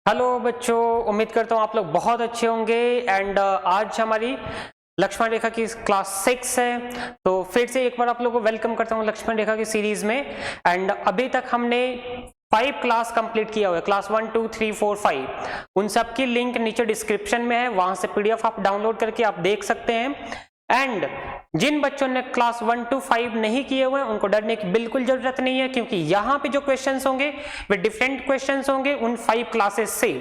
Hello बच्चों, उम्मीद करता हूँ आप लोग बहुत अच्छे होंगे। एंड आज हमारी लक्ष्मण रेखा की क्लास 6 है, तो फिर से एक बार आप लोगों को वेलकम करता हूँ लक्ष्मण रेखा की सीरीज में। एंड अभी तक हमने 5 क्लास कंप्लीट किया हुआ है, क्लास 1 2 3 4 5। उन सब की लिंक नीचे डिस्क्रिप्शन में है, वहां से पीडीएफ आप डाउनलोड करके आप देख सकते हैं। एंड जिन बच्चों ने क्लास 1 to 5 नहीं किए हुए हैं उनको डरने की बिल्कुल जरूरत नहीं है, क्योंकि यहाँ पे जो क्वेश्चंस होंगे वे डिफरेंट क्वेश्चंस होंगे उन 5 क्लासेस से।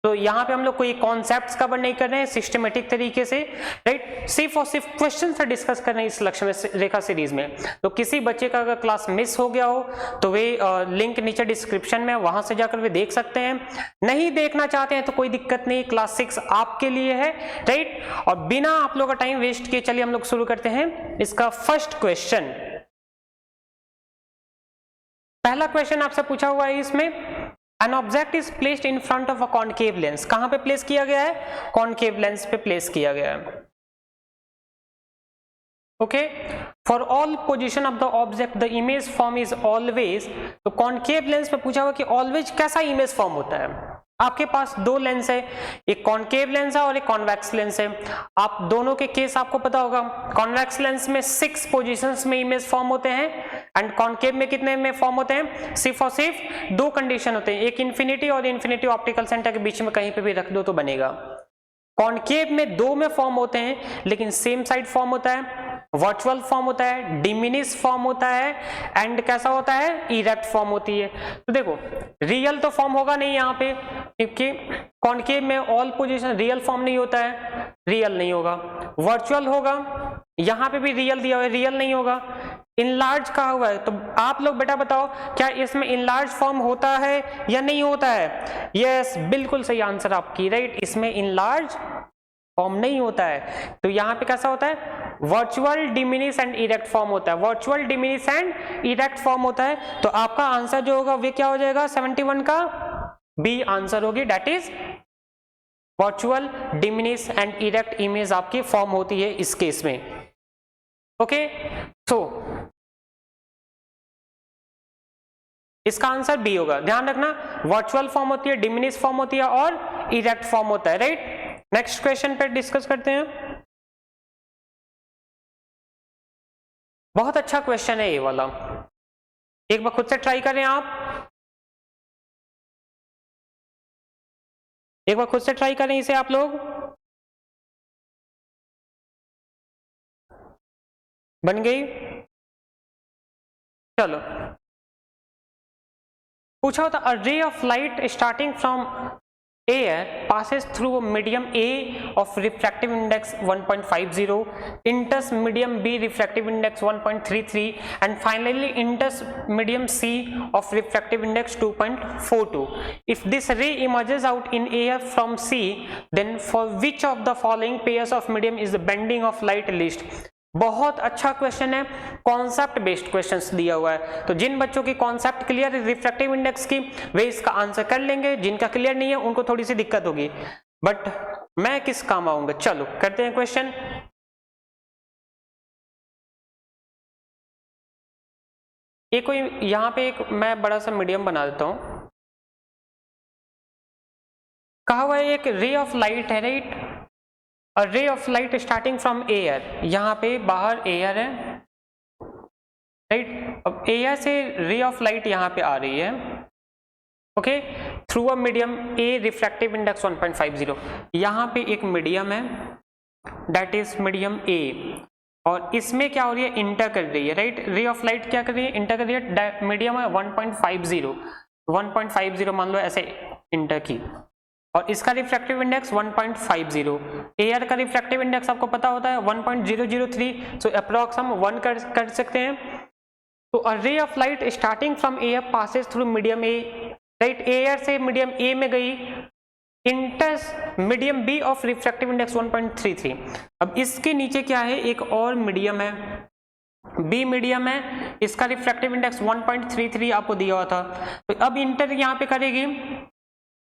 तो यहाँ पे हम लोग कोई कॉन्सेप्ट्स कवर नहीं कर रहे हैं सिस्टमेटिक तरीके से, राइट। सिर्फ और सिर्फ क्वेश्चन से डिस्कस कर रहे हैं इस लक्ष्मण रेखा सीरीज में। तो किसी बच्चे का अगर क्लास मिस हो गया हो तो वे लिंक नीचे डिस्क्रिप्शन में, वहां से जाकर वे देख सकते हैं। नहीं देखना चाहते हैं तो कोई दिक्कत नहीं, क्लास 6 आपके लिए है, राइट। और बिना आप लोग का टाइम वेस्ट किए चलिए हम लोग शुरू करते हैं इसका फर्स्ट क्वेश्चन। पहला क्वेश्चन आपसे पूछा हुआ है इसमें, an object is placed in front of a concave lens. कहां पे प्लेस किया गया है? कॉनकेव लेंस पे प्लेस किया गया है। Okay, for all position of the object the image form is always. तो कॉनकेव लेंस पे पूछा हुआ कि ऑलवेज कैसा इमेज फॉर्म होता है। आपके पास दो लेंस है, एक कॉनकेव लेंस है और एक कॉन्वेक्स लेंस है। आप दोनों के केस आपको पता होगा, कॉन्वेक्स लेंस में 6 पोजीशंस में इमेज फॉर्म होते हैं एंड कॉनकेव में कितने में फॉर्म होते हैं? सिर्फ और सिर्फ 2 कंडीशन होते हैं, एक इन्फिनिटी और इन्फिनिटी ऑप्टिकल सेंटर के बीच में कहीं पे भी रख दो तो बनेगा। कॉनकेव में 2 में फॉर्म होते हैं लेकिन सेम साइड फॉर्म होता है, वर्चुअल फॉर्म होता है, डिमिनिश फॉर्म होता है एंड कैसा होता है? इरेक्ट फॉर्म होती है। तो देखो रियल तो फॉर्म होगा नहीं यहाँ पे, क्योंकि कॉनकेव में ऑल पोजीशन रियल फॉर्म नहीं होता है, रियल नहीं होगा। वर्चुअल होगा, यहाँ पे भी रियल दिया हुआ है, रियल नहीं होगा। इनलार्ज कहा हुआ है, तो आप लोग बेटा बताओ क्या इसमें इनलार्ज फॉर्म होता है या नहीं होता है? यस, बिल्कुल सही आंसर आपकी, राइट। इसमें इनलार्ज फॉर्म नहीं होता है। तो यहाँ पे कैसा होता है? Virtual diminish and erect form होता है, virtual diminish and erect form होता है। तो आपका आंसर जो होगा वे क्या हो जाएगा? 71 का बी आंसर होगी, that is virtual diminish and erect image आपकी फॉर्म होती है इस केस में। ओके, सो इसका आंसर बी होगा। ध्यान रखना, वर्चुअल फॉर्म होती है, डिमिनिश फॉर्म होती है और इरेक्ट फॉर्म होता है, राइट। नेक्स्ट क्वेश्चन पे डिस्कस करते हैं। बहुत अच्छा क्वेश्चन है ये वाला, एक बार खुद से ट्राई करें आप, एक बार खुद से ट्राई करें इसे आप लोग। बन गई? चलो, पूछा होता a ray of light starting from air passes through a medium A of refractive index 1.50, enters medium B refractive index 1.33 and finally enters medium C of refractive index 2.42. If this ray emerges out in air from C, then for which of the following pairs of medium is the bending of light least? बहुत अच्छा question है, concept based questions दिया हुआ है। तो जिन बच्चों की concept clear है रिफ्रैक्टिव इंडेक्स की, वे इसका आंसर कर लेंगे। जिनका क्लियर नहीं है उनको थोड़ी सी दिक्कत होगी, बट मैं किस काम आऊंगा। चलो करते हैं क्वेश्चन। ये कोई यहाँ पे एक मैं बड़ा सा मीडियम बना देता हूं। कहा हुआ है एक रे ऑफ लाइट है, right. A ray of light starting from air, यहाँ पे बाहर एयर है, राइट। अब एयर से रे ऑफ लाइट यहाँ पे आ रही है, okay, through a medium A refractive index 1.50। यहाँ पे एक मीडियम है, दैट इज मीडियम ए, और इसमें क्या हो रही है? इंटर कर रही है, राइट। रे ऑफ लाइट क्या कर रही है? इंटर कर रही है। मीडियम है 1.50 मान लो ऐसे इंटर की, और इसका रिफ्रैक्टिव इंडेक्स 1.50। एयर का रिफ्रैक्टिव इंडेक्स आपको पता होता है 1.003, सो अप्रॉक्स हम 1 कर सकते हैं। तो a ray of light starting from air passes through medium A, right. Air से मीडियम ए में गई, enters medium B of refractive index 1.33। अब इसके नीचे क्या है? एक और मीडियम है, बी मीडियम है, इसका रिफ्रैक्टिव इंडेक्स 1.33 आपको दिया हुआ था। तो अब इंटर यहाँ पे करेगी,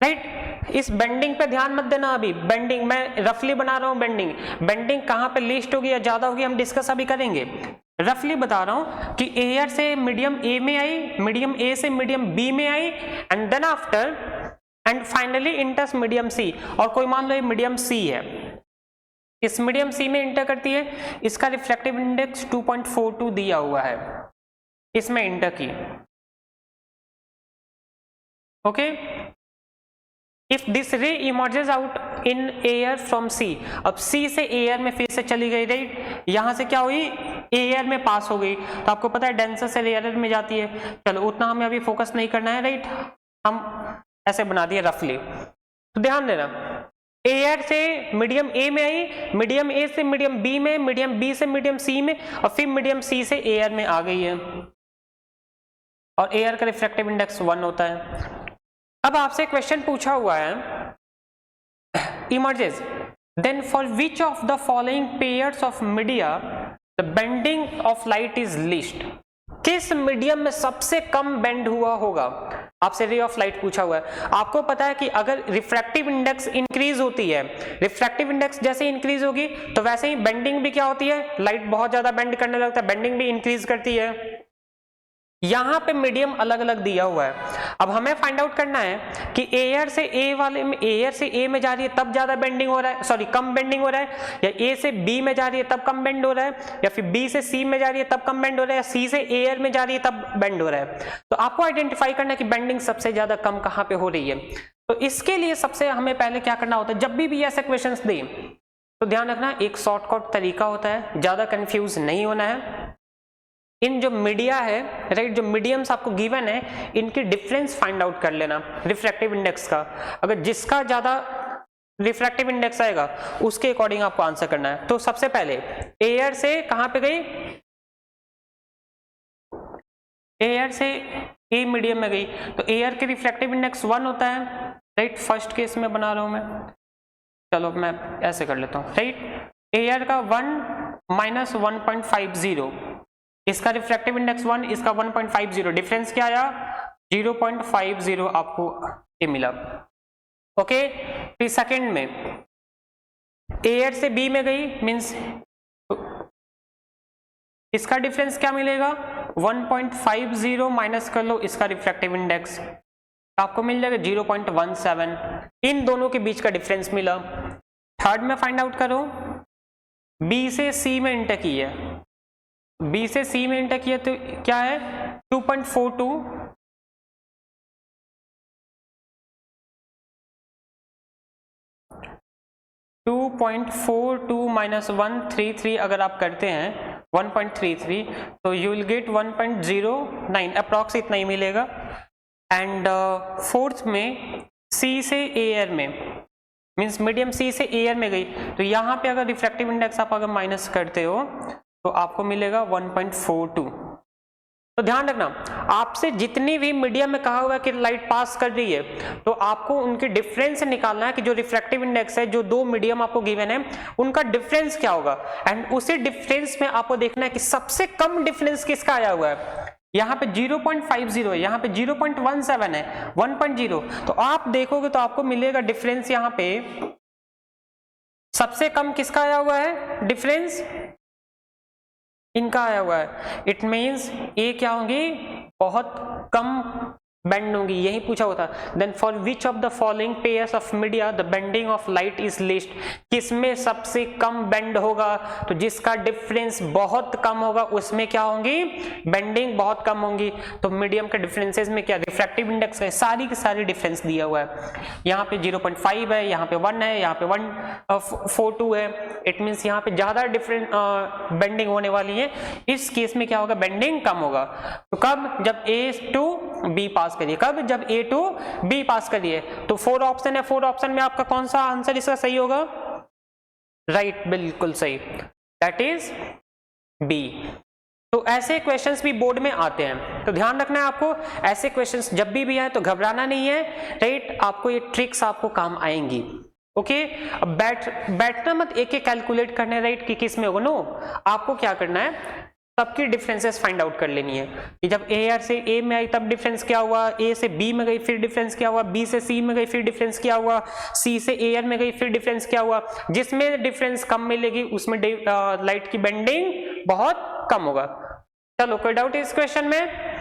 राइट। इस बेंडिंग पे ध्यान मत देना, अभी बेंडिंग मैं रफली बना रहा हूं। बेंडिंग कहां पे लीस्ट होगी या ज्यादा होगी हम डिस्कस अभी करेंगे। रफली बता रहा हूं कि एयर से मीडियम ए में आई, मीडियम ए से मीडियम बी में आई, and then after and finally enters medium C, और कोई मान लो ये मीडियम सी है, इस मीडियम सी में इंटर करती है, इसका रिफ्रैक्टिव इंडेक्स 2.42 दिया हुआ है, इसमें इंटर की, okay. If this ray emerges out in air from C, अब सी से एयर में फिर से चली गई, राइट, यहां से क्या हुई, एयर में पास हो गई, तो आपको पता है डेंसर से रेयर में जाती है, चलो उतना हमें अभी फोकस नहीं करना है, राइट, हम ऐसे बना दिए रफली। तो ध्यान देना, एयर से मीडियम ए में आई, मीडियम ए से मीडियम बी में, मीडियम बी से मीडियम सी में, और फिर मीडियम सी से एयर में आ गई है, और एयर का रिफ्रैक्टिव इंडेक्स 1 होता है। अब आपसे क्वेश्चन पूछा हुआ है, emerges then for which of the following pairs of media the bending of light is least, किस मीडियम में सबसे कम बेंड हुआ होगा, आपसे रे ऑफ लाइट पूछा हुआ है। आपको पता है कि अगर रिफ्रैक्टिव इंडेक्स इंक्रीज होती है, रिफ्रैक्टिव इंडेक्स जैसे इंक्रीज होगी तो वैसे ही बेंडिंग भी क्या होती है, लाइट बहुत ज्यादा बेंड करने लगता है, बेंडिंग भी इंक्रीज करती है। यहां पे मीडियम अलग अलग दिया हुआ है, अब हमें फाइंड आउट करना है कि एयर से ए वाले में, एयर से ए में जा रही है तब ज्यादा बेंडिंग हो रहा है, सॉरी कम बेंडिंग हो रहा है, या ए से बी में जा रही है तब कम बेंड हो रहा है, या फिर बी से सी में जा रही है तब कम बेंड हो रहा है, या सी से एयर में जा रही है तब बेंड हो रहा है। तो आपको आइडेंटिफाई करना है कि बेंडिंग सबसे ज्यादा कम कहां पे हो रही है। तो इसके लिए सबसे हमें पहले क्या करना होता है, जब भी ऐसे क्वेश्चन दे तो ध्यान रखना एक शॉर्टकट तरीका होता है, ज्यादा कंफ्यूज नहीं होना है। इन जो मीडिया है, राइट, जो मीडियम्स आपको गिवन है, इनकी डिफरेंस फाइंड आउट कर लेना रिफ्रैक्टिव इंडेक्स का, अगर जिसका ज्यादा रिफ्रैक्टिव इंडेक्स आएगा उसके अकॉर्डिंग आपको आंसर करना है। तो सबसे पहले एयर से कहां पे गई, एयर से ए मीडियम में गई, तो एयर के रिफ्रैक्टिव इंडेक्स 1 होता है, राइट, फर्स्ट केस में बना रहा हूं मैं, चलो मैं ऐसे कर लेता हूं, राइट, एयर का 1 - 1.50, इसका रिफ्रैक्टिव इंडेक्स 1, इसका 1.50, डिफरेंस क्या आया 0.50 आपको ये मिला, ओके। फिर सेकंड में एयर से बी में गई, मींस इसका डिफरेंस क्या मिलेगा 1.50 माइनस कर लो इसका रिफ्रैक्टिव इंडेक्स, आपको मिल जाएगा 0.17, इन दोनों के बीच का डिफरेंस मिला। थर्ड में फाइंड आउट करो, बी से सी में इंटर की है, बी से सी में इंटर किया तो क्या है 2.42, माइनस 133 अगर आप करते हैं 1.33 तो यू विल गेट 1.09 अप्रॉक्स, इतना ही मिलेगा। एंड फोर्थ में सी से एयर में, मींस मीडियम सी से एयर में गई, तो यहाँ पे अगर रिफ्रैक्टिव इंडेक्स आप अगर माइनस करते हो तो आपको मिलेगा 1.42। तो ध्यान रखना, आपसे जितनी भी मीडियम में कहा हुआ है कि लाइट पास कर रही है, तो आपको उनके डिफरेंस से निकालना है कि जो रिफ्रैक्टिव इंडेक्स है, जो दो मीडियम आपको गिवन है, उनका डिफरेंस क्या होगा, एंड उसी डिफरेंस में आपको देखना है कि सबसे कम डिफरेंस किसका आया हुआ है। यहाँ पे 0.50 है, यहाँ पे 0.17 है, 1.0, तो आप देखोगे तो आपको मिलेगा डिफरेंस, यहाँ पे सबसे कम किसका आया हुआ है डिफरेंस, इनका आया हुआ है। इट मीन्स ये क्या होंगी, बहुत कम बेंड होंगी, यही पूछा हुआ था। Then for which of the following pairs of media the bending of light is least, किसमें सबसे कम बेंड होगा, तो जिसका डिफरेंस बहुत कम होगा उसमें क्या होंगी, बेंडिंग बहुत कम होंगी। तो मीडियम के डिफरेंसेस में क्या रिफ्रैक्टिव इंडेक्स है, सारी की सारी डिफरेंस दिया हुआ है, यहाँ पे 0.5 है, यहाँ पे 1 है, यहाँ पे 1.42 है, इट मीन्स यहाँ पे ज्यादा डिफरेंट बेंडिंग होने वाली है। इस केस में क्या होगा, बेंडिंग कम होगा। तो कब, जब A टू B पास करिए, कब, जब A टू B पास करिए। तो 4 ऑप्शन है, 4 ऑप्शन में आपका कौन सा आंसर इसका सही होगा, राइट, बिल्कुल सही, दैट इज B। तो ऐसे क्वेश्चंस भी बोर्ड में आते हैं, तो ध्यान रखना है आपको, ऐसे क्वेश्चंस जब भी आए तो घबराना नहीं है, राइट, आपको ये ट्रिक्स आपको काम आएंगी, ओके। अब बैठना मत एक एक कैलकुलेट करने, राइट, कि किस में होगा, नो, आपको क्या करना है, सबकी डिफरेंसेस फाइंड आउट कर लेनी है कि जब एयर से ए में आई तब डिफरेंस क्या हुआ, ए से बी में गई फिर डिफरेंस क्या हुआ, बी से सी में गई फिर डिफरेंस क्या हुआ, सी से एयर में गई फिर डिफरेंस क्या हुआ। जिसमें डिफरेंस कम मिलेगी उसमें लाइट की बेंडिंग बहुत कम होगा। चलो, कोई डाउट इस क्वेश्चन में?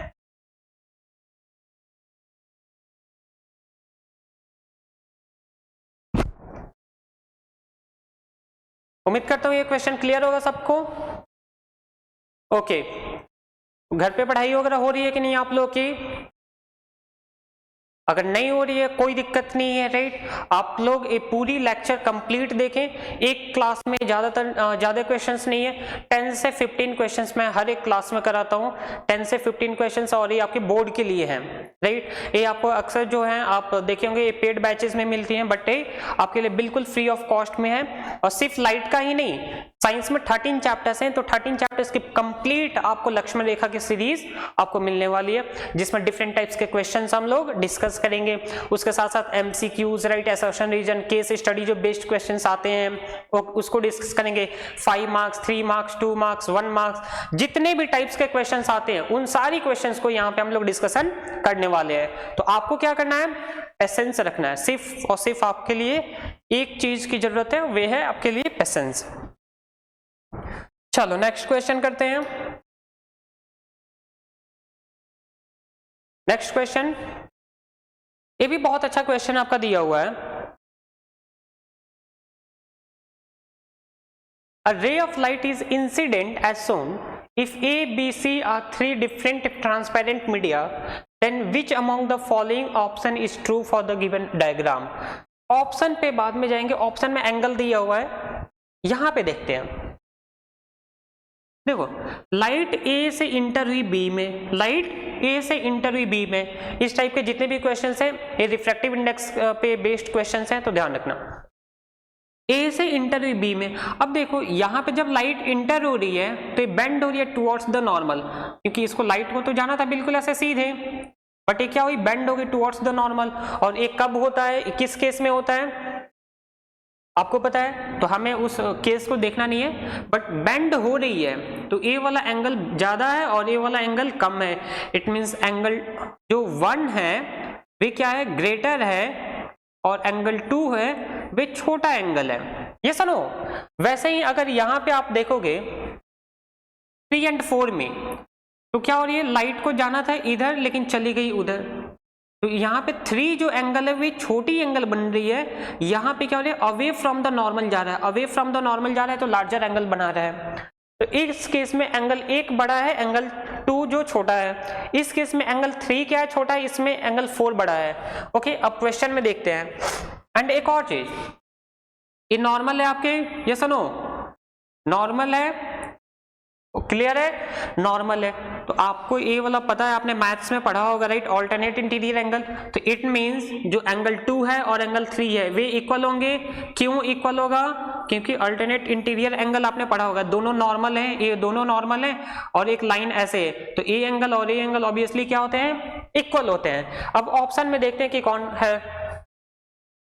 उम्मीद करता हूँ ये क्वेश्चन क्लियर होगा सबको। ओके, घर पे पढ़ाई वगैरह हो रही है कि नहीं आप लोग की? अगर नहीं हो रही है कोई दिक्कत नहीं है, राइट। आप लोग ये पूरी लेक्चर कंप्लीट देखें। एक क्लास में ज्यादा क्वेश्चंस नहीं है, 10 से 15 क्वेश्चंस मैं हर एक क्लास में कराता हूँ। 10 से 15 क्वेश्चंस और ये आपके बोर्ड के लिए हैं, राइट। ये आपको अक्सर जो है आप देखे होंगे ये पेड बैचेस में मिलती हैं, बट ये आपके लिए बिल्कुल फ्री ऑफ कॉस्ट में है। और सिर्फ लाइट का ही नहीं, साइंस में 13 चैप्टर्स हैं, तो 13 चैप्टर्स की कंप्लीट आपको लक्ष्मण रेखा की सीरीज आपको मिलने वाली है, जिसमें डिफरेंट टाइप्स के क्वेश्चंस हम लोग डिस्कस करेंगे। उसके साथ साथ MCQs, right, assertion reason, case study, जो बेस्ड क्वेश्चंस आते हैं उसको डिस्कस करेंगे। 5 मार्क्स, 3 मार्क्स, 2 मार्क्स, 1 मार्क्स, जितने भी टाइप्स के क्वेश्चंस आते हैं उन सारी क्वेश्चंस को यहाँ पे हम लोग डिस्कशन करने वाले हैं। तो आपको क्या करना है, एसेंस रखना है। सिर्फ और सिर्फ आपके लिए एक चीज की जरूरत है, वे है आपके लिए एसेंस। चलो नेक्स्ट क्वेश्चन करते हैं। नेक्स्ट क्वेश्चन, ये भी बहुत अच्छा क्वेश्चन आपका दिया हुआ है। A ray of light is incident as shown. If A, B, C are 3 different transparent media, then which among the following option is true for the given diagram? Option पे बाद में जाएंगे, ऑप्शन में angle दिया हुआ है, यहां पे देखते हैं। देखो, लाइट ए से इंटर हुई बी में, लाइट ए से इंटर हुई बी में, इस टाइप के जितने भी क्वेश्चंस हैं ये रिफ्रैक्टिव इंडेक्स पे बेस्ड क्वेश्चंस हैं, तो ध्यान रखना। ए से इंटर हुई बी में, अब देखो यहाँ पे जब लाइट इंटर हो रही है तो ये बेंड हो रही है टुवर्ड्स द नॉर्मल, क्योंकि इसको लाइट को तो जाना था बिल्कुल ऐसे सीधे, बट ये क्या हुई, बेंड हो गई टुवर्ड्स द नॉर्मल। और ये कब होता है, किस केस में होता है आपको पता है, तो हमें उस केस को देखना नहीं है, बट बेंड हो रही है तो ए वाला एंगल ज्यादा है और ए वाला एंगल कम है। इट मींस एंगल जो 1 है वे क्या है, ग्रेटर है, और एंगल 2 है वे छोटा एंगल है। ये सुनो, वैसे ही अगर यहां पे आप देखोगे 3 और 4 में, तो क्या हो रही है, लाइट को जाना था इधर लेकिन चली गई उधर, तो यहाँ पे 3 जो एंगल है वे छोटी एंगल बन रही है, यहाँ पे क्या हो रहा है, अवे फ्रॉम द नॉर्मल जा रहा है, अवे फ्रॉम द नॉर्मल जा रहा है तो लार्जर एंगल बना रहा है। तो इस केस में एंगल 1 बड़ा है, एंगल 2 जो छोटा है। इस केस में एंगल 3 क्या है, छोटा है, इसमें एंगल 4 बड़ा है। ओके, अब क्वेश्चन में देखते हैं। एंड एक और चीज, ये नॉर्मल है आपके, ये सुनो, नॉर्मल है, क्लियर है, नॉर्मल है, तो आपको ये वाला पता है, आपने मैथ्स में पढ़ा होगा, राइट, ऑल्टरनेट इंटीरियर एंगल। तो इट मींस जो एंगल 2 है और एंगल 3 है वे इक्वल होंगे। क्यों इक्वल होगा, क्योंकि अल्टरनेट इंटीरियर एंगल आपने पढ़ा होगा, दोनों नॉर्मल हैं, ये दोनों नॉर्मल हैं और एक लाइन ऐसे है, तो ए एंगल और ए एंगल ऑब्वियसली क्या होते हैं, इक्वल होते हैं। अब ऑप्शन में देखते हैं कि कौन है।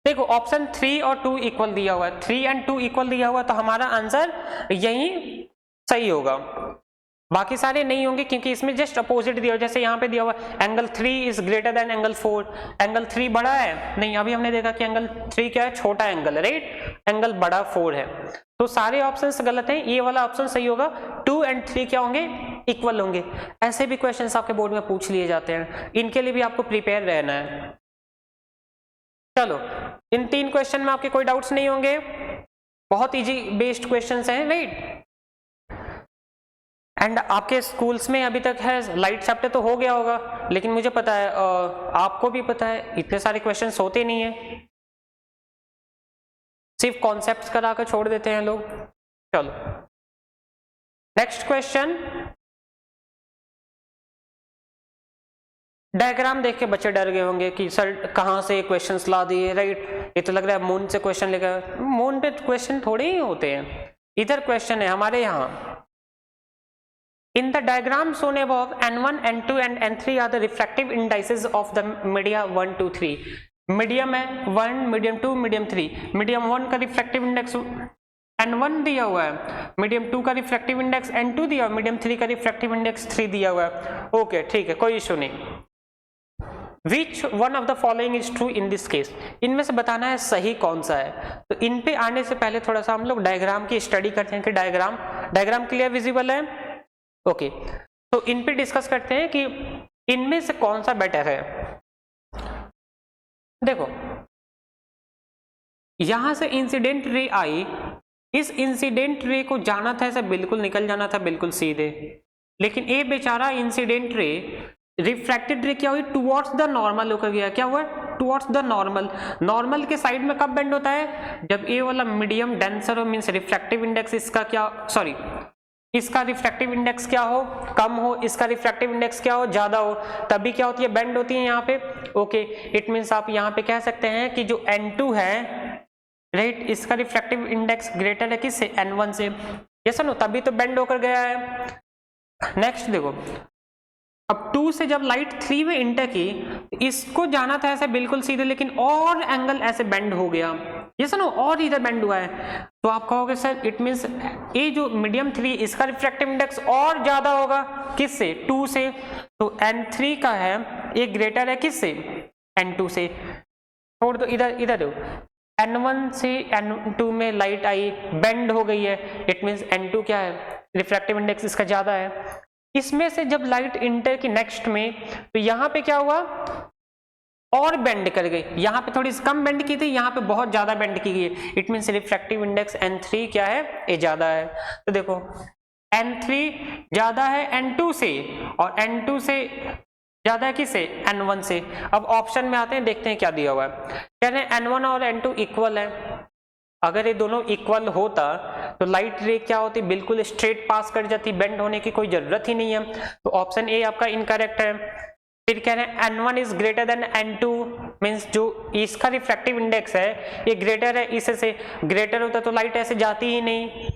देखो ऑप्शन 3 और 2 इक्वल दिया हुआ है, 3 एंड 2 इक्वल दिया हुआ है, तो हमारा आंसर यही सही होगा, बाकी सारे नहीं होंगे क्योंकि इसमें जस्ट अपोजिट दिया हुआ। जैसे यहाँ पे दिया हुआ angle 3 is greater than angle 4, angle 3 बड़ा है, नहीं, अभी हमने देखा कि एंगल 3 क्या है, छोटा एंगल है, राइट, एंगल बड़ा 4 है, तो सारे ऑप्शंस गलत हैं, ये वाला ऑप्शन सही होगा। 2 और 3 क्या होंगे, इक्वल होंगे। ऐसे भी क्वेश्चंस आपके बोर्ड में पूछ लिए जाते हैं, इनके लिए भी आपको प्रिपेयर रहना है। चलो, इन 3 क्वेश्चन में आपके कोई डाउट्स नहीं होंगे, बहुत इजी बेस्ड क्वेश्चंस हैं, राइट। एंड आपके स्कूल्स में अभी तक है, लाइट चैप्टर तो हो गया होगा, लेकिन मुझे पता है आपको भी पता है इतने सारे क्वेश्चंस होते नहीं है, सिर्फ कॉन्सेप्ट्स करा कर छोड़ देते हैं लोग। चलो नेक्स्ट क्वेश्चन, डायग्राम देख के बच्चे डर गए होंगे कि सर कहाँ से क्वेश्चंस ला दिए, राइट, ये तो लग रहा है मून से क्वेश्चन लेकर। मून पे क्वेश्चन थोड़े ही होते हैं, इधर क्वेश्चन है हमारे यहाँ। In the diagram shown above, N1, N2 and N3 are the refractive indices of the media 1, 2, 3. Medium है 1, मीडियम 2, मीडियम 3। मीडियम 1 का रिफ्रैक्टिव इंडेक्स N1 दिया हुआ है, मीडियम 2 का रिफ्रैक्टिव इंडेक्स N2 दिया हुआ है, मीडियम 3 का रिफ्रैक्टिव इंडेक्स 3 दिया हुआ है। ओके, ठीक है, कोई इशू नहीं। Which one of the following is true in this case? इनमें से बताना है सही कौन सा है। तो इन पे आने से पहले थोड़ा सा हम लोग डायग्राम की स्टडी करते हैं कि डायग्राम क्लियर विजिबल है। ओके, तो इन पे डिस्कस करते हैं कि इनमें से कौन सा बेटर है। देखो, यहां से इंसिडेंट रे आई, इस इंसिडेंट रे को जाना था ऐसे बिल्कुल निकल जाना था बिल्कुल सीधे, लेकिन ये बेचारा इंसिडेंट रे रिफ्रैक्टेड रे क्या हुई टुवर्ड्स द नॉर्मल होकर गया। क्या हुआ टुवर्ड्स द नॉर्मल। नॉर्मल के साइड में कब बेंड होता है जब ये वाला मीडियम डेंसर हो, मींस रिफ्रैक्टिव इंडेक्स इसका क्या सॉरी इसका रिफ्रैक्टिव इंडेक्स क्या हो कम हो, इसका रिफ्रैक्टिव इंडेक्स क्या हो ज्यादा हो, तभी क्या होती है बेंड होती है यहाँ पे। ओके इट मींस आप यहाँ पे कह सकते हैं कि जो N2 है राइट इसका रिफ्रैक्टिव इंडेक्स ग्रेटर है किससे N1 से, यस नो तभी तो बेंड होकर गया है। नेक्स्ट देखो अब 2 से जब लाइट 3 में इंटर की इसको जाना था ऐसे बिल्कुल सीधे, लेकिन और एंगल ऐसे बेंड हो गया, ये सुनो और इधर बेंड हुआ है, तो आप कहोगे सर इट मींस ये जो मीडियम 3 इसका रिफ्रैक्टिव इंडेक्स और ज्यादा होगा किससे 2 से, तो N3 का है ये ग्रेटर है किससे N2 से। छोड़ दो इधर इधर दो N1 से N2 में लाइट आई बेंड हो गई है, इट मींस N2 क्या है रिफ्रैक्टिव इंडेक्स इसका ज्यादा है। इसमें से जब लाइट इंटर की नेक्स्ट में तो यहाँ पे क्या हुआ और बेंड कर गई, यहाँ पे थोड़ी कम बेंड की थी यहाँ पे बहुत ज्यादा बेंड की गई, it means refractive index N3 क्या है ये ज्यादा है। तो देखो N3 ज्यादा है N2 से और N2 से ज्यादा है किससे N1 से। अब ऑप्शन में आते हैं देखते हैं क्या दिया हुआ है, कह रहे हैं N1 और N2 इक्वल है, अगर ये दोनों इक्वल होता तो लाइट रे क्या होती बिल्कुल स्ट्रेट पास कर जाती, बेंड होने की कोई जरूरत ही नहीं है, तो ऑप्शन ए आपका इनकरेक्ट है। फिर कह रहे हैं N1 is greater than N2 means जो इसका रिफ्रैक्टिव इंडेक्स है ये ग्रेटर है इससे, ग्रेटर होता तो लाइट ऐसे जाती ही नहीं।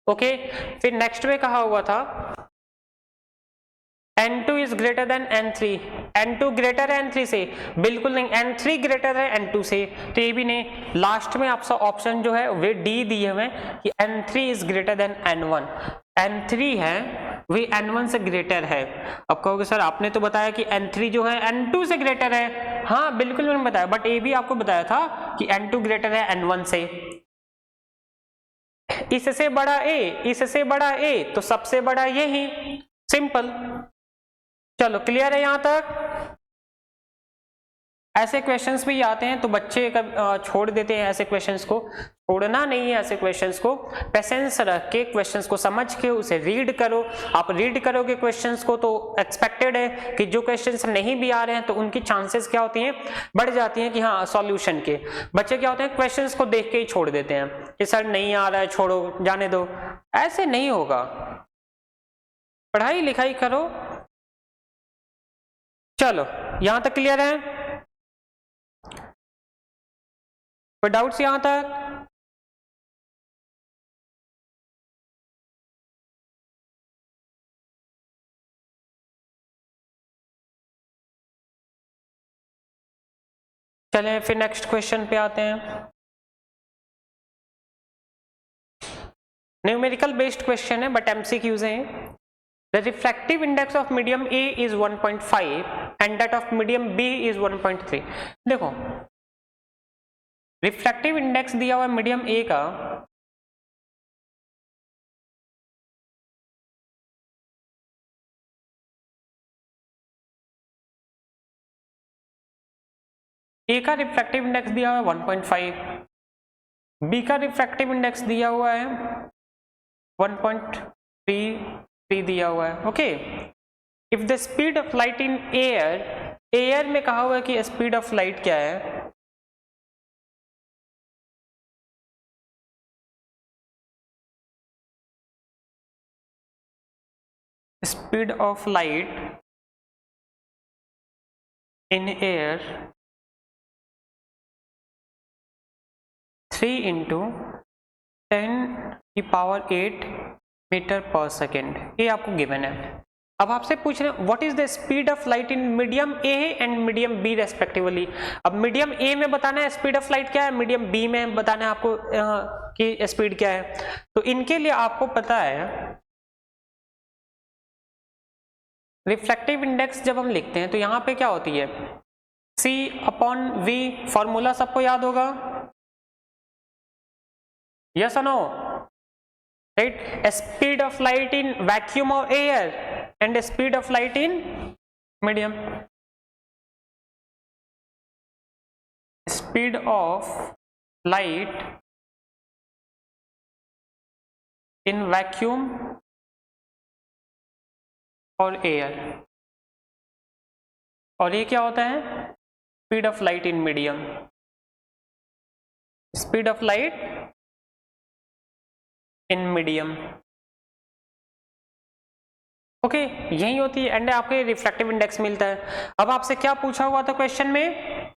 ओके फिर नेक्स्ट में कहा हुआ था N2 is greater than N3, N2 greater है N3 से, बिल्कुल नहीं N3 ग्रेटर है N2 से, तो ये भी नहीं। लास्ट में आपका ऑप्शन जो है वे डी दिए हुए कि N3 is greater than N1, N3 है वे N1 से ग्रेटर है। अब कहोगे सर आपने तो बताया कि N3 जो है N2 से ग्रेटर है, हाँ बिल्कुल मैंने बताया, बट ये भी आपको बताया था कि N2 ग्रेटर है N1 से। इससे बड़ा A इससे बड़ा A तो सबसे बड़ा यही, सिंपल। चलो क्लियर है यहां तक। ऐसे क्वेश्चंस भी आते हैं तो बच्चे छोड़ देते हैं ऐसे क्वेश्चंस को, छोड़ना नहीं है ऐसे क्वेश्चंस को, पेशेंस रख के क्वेश्चंस को समझ के उसे रीड करो। आप रीड करोगे क्वेश्चंस को तो एक्सपेक्टेड है कि जो क्वेश्चंस नहीं भी आ रहे हैं तो उनकी चांसेस क्या होती हैं बढ़ जाती हैं कि हाँ सॉल्यूशन के। बच्चे क्या होते हैं क्वेश्चंस को देख के ही छोड़ देते हैं कि सर नहीं आ रहा है छोड़ो जाने दो, ऐसे नहीं होगा, पढ़ाई लिखाई करो। चलो यहां तक क्लियर है, कोई डाउट्स यहां तक? चलें फिर नेक्स्ट क्वेश्चन पे आते हैं। न्यूमेरिकल बेस्ड क्वेश्चन है बट एमसीक्यूज हैं। The refractive index of medium A is 1.5 and that of medium B is 1.3। देखो रिफ्रैक्टिव इंडेक्स दिया हुआ है मीडियम A का, A का रिफ्रैक्टिव इंडेक्स दिया हुआ है 1.5, B का रिफ्रैक्टिव इंडेक्स दिया हुआ है 1.33 दिया हुआ है। Okay if the speed of light in air, air में कहा हुआ है कि स्पीड ऑफ लाइट क्या है, speed of light in air 3 × 10⁸ metre पर सेकेंड, ये आपको गिवन है। अब आपसे पूछ रहे हैं what is the speed of light in medium A and medium B respectively. अब मीडियम ए में बताना है स्पीड ऑफ लाइट क्या है, मीडियम बी में बताना है आपको कि स्पीड क्या है। तो इनके लिए आपको पता है रिफ्रैक्टिव इंडेक्स जब हम लिखते हैं तो यहां पे क्या होती है C/V, फॉर्मूला सबको याद होगा, यस और no, right. Speed of light in vacuum और air and speed of light in medium, speed of light in vacuum और एयर, और ये क्या होता है, speed of light in medium, speed of light in medium. Okay, यही होती है, एंड आपको रिफ्रैक्टिव इंडेक्स मिलता है। अब आपसे क्या पूछा हुआ था क्वेश्चन में,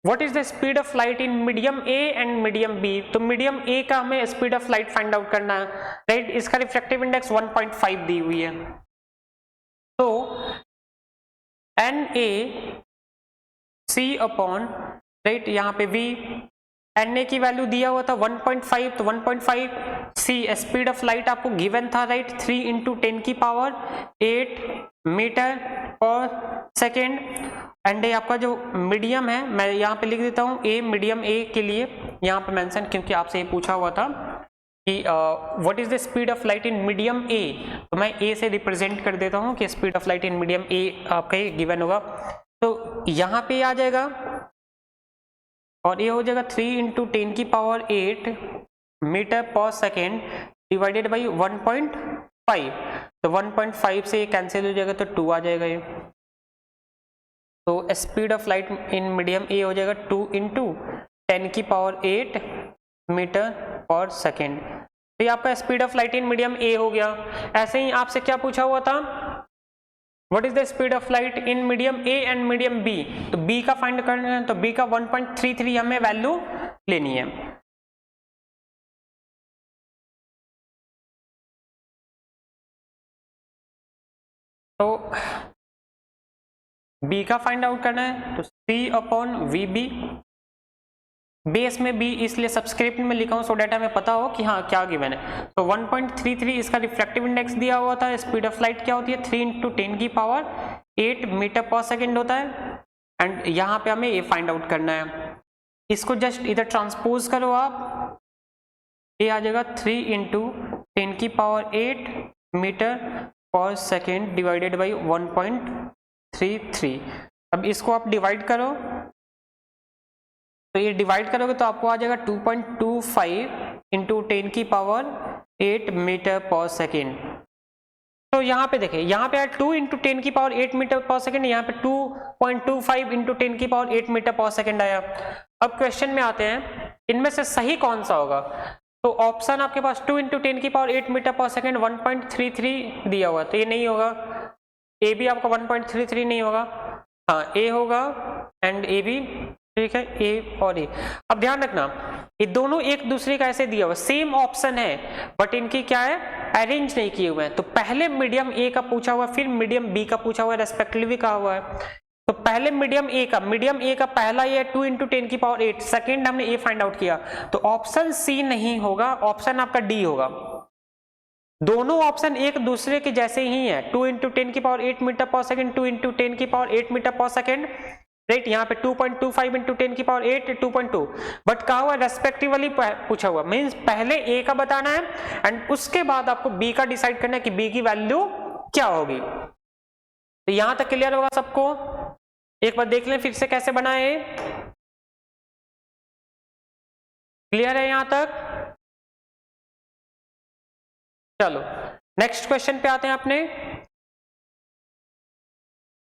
what is the speed of light in medium A and medium B. तो मीडियम ए का हमें speed of light find out करना है, राइट। इसका रिफ्रैक्टिव इंडेक्स 1.5 दी हुई है। तो N A C upon, right, यहाँ पे वी, एन ए की वैल्यू दिया हुआ था 1.5, तो 1.5 सी स्पीड ऑफ लाइट आपको गिवन था, राइट, 3 × 10⁸ मीटर पर सेकेंड। एंड ये आपका जो मीडियम है, मैं यहाँ पे लिख देता हूँ ए, मीडियम ए के लिए यहाँ पे मेंशन, क्योंकि आपसे ये पूछा हुआ था कि what is the speed of light in medium ए, तो मैं ए से रिप्रेजेंट कर देता हूँ कि speed of light in medium ए आपका ये गिवन होगा। तो यहाँ पे आ जाएगा और ये हो जाएगा 3 × 10⁸ मीटर पर सेकेंड डिवाइडेड बाई 1.5, तो 1.5 से ये कैंसिल हो जाएगा, तो 2 आ जाएगा ये। तो speed of light in medium A हो जाएगा 2 × 10⁸ मीटर पर सेकेंड। तो ये आपका speed of light in medium A हो गया। ऐसे ही आपसे क्या पूछा हुआ था, what is the speed of light in medium A and medium B, तो बी का फाइंड करना है, तो बी का 1.33 हमें वैल्यू लेनी है। तो बी का फाइंड आउट करना है, तो सी अपॉन वी बी, बेस में बी इसलिए सब्सक्रिप्ट में लिखा हूं सो डेट हमें पता हो कि हाँ क्या गिवन है। तो 1.33 इसका रिफ्रैक्टिव इंडेक्स दिया हुआ था। स्पीड ऑफ लाइट क्या होती है, 3 × 10⁸ मीटर पर सेकेंड होता है, एंड यहाँ पे हमें ये फाइंड आउट करना है। इसको जस्ट इधर ट्रांसपोज करो आप, ये आ जाएगा 3 × 10⁸ मीटर पर सेकेंड डिवाइडेड बाई 1.33। अब इसको आप डिवाइड करो, तो ये डिवाइड करोगे तो आपको आ जाएगा 2.25 × 10⁸ मीटर पर सेकेंड। तो यहाँ पे देखिए, यहाँ पे 2 × 10⁸ मीटर पर सेकेंड, यहाँ पे 2.25 × 10⁸ मीटर पर सेकेंड आया। अब क्वेश्चन में आते हैं, इनमें से सही कौन सा होगा। तो ऑप्शन आपके पास 2 × 10⁸ मीटर पर सेकेंड 1.33 दिया हुआ, तो ये नहीं होगा। ए भी आपका 1.33 नहीं होगा, हाँ ए होगा एंड ए भी, ठीक है, ए और ए। अब ध्यान रखना, ये दोनों एक दूसरे का ऐसे दिया हुआ, सेम ऑप्शन है बट इनकी क्या है, अरेंज नहीं किए हुए हैं। तो पहले मीडियम ए का पूछा हुआ, फिर मीडियम बी का पूछा हुआ है, रेस्पेक्टिवली कहा हुआ है। तो पहले मीडियम ए का पहला ये 2 × 10⁸, सेकेंड हमने ए फाइंड आउट किया, तो ऑप्शन सी नहीं होगा, ऑप्शन आपका डी होगा। दोनों ऑप्शन एक दूसरे के जैसे ही है, 2 × 10⁸ मीटर पर सेकेंड, 2 × 10⁸ मीटर पर सेकेंड, राइट। यहाँ पे 2.25 × 10⁸ 2.2, बट कहा हुआ रेस्पेक्टिवली पूछा हुआ, मींस पहले ए का बताना है एंड उसके बाद आपको बी का डिसाइड करना है कि बी की वैल्यू क्या होगी। तो यहां तक क्लियर होगा सबको, एक बार देख लें फिर से कैसे बनाए, क्लियर है यहां तक। चलो नेक्स्ट क्वेश्चन पे आते हैं अपने,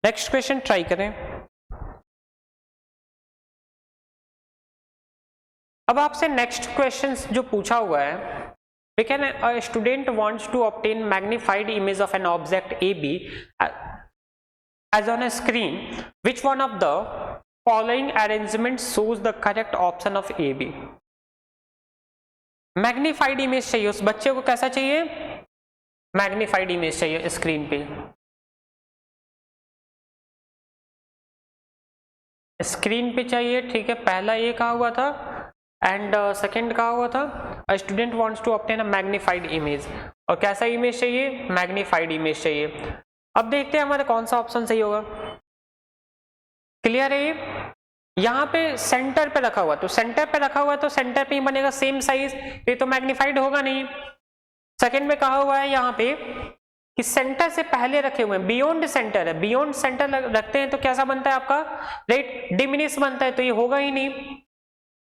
नेक्स्ट क्वेश्चन ट्राई करें। अब आपसे नेक्स्ट क्वेश्चन जो पूछा हुआ है, we can a student wants to obtain magnified image of an object AB as on a screen, which one of the following arrangement shows the correct option of AB। Magnified image चाहिए उस बच्चे को, कैसा चाहिए, magnified image चाहिए screen पे, screen पे चाहिए, ठीक है। पहला ये कहा हुआ था एंड सेकेंड कहा हुआ था a student wants to obtain a magnified image, और कैसा इमेज चाहिए, मैग्नीफाइड इमेज चाहिए। अब देखते हैं हमारा कौन सा ऑप्शन सही होगा। क्लियर है, यहाँ पे सेंटर पे रखा हुआ, तो सेंटर पे रखा हुआ तो सेंटर पे ही बनेगा, सेम साइज, ये तो मैग्नीफाइड होगा नहीं। सेकेंड में कहा हुआ है यहाँ पे कि सेंटर से पहले रखे हुए हैं, बियॉन्ड सेंटर है, बियॉन्ड सेंटर रखते हैं तो कैसा बनता है आपका, राइट, डिमिनिश बनता है, तो ये होगा ही नहीं।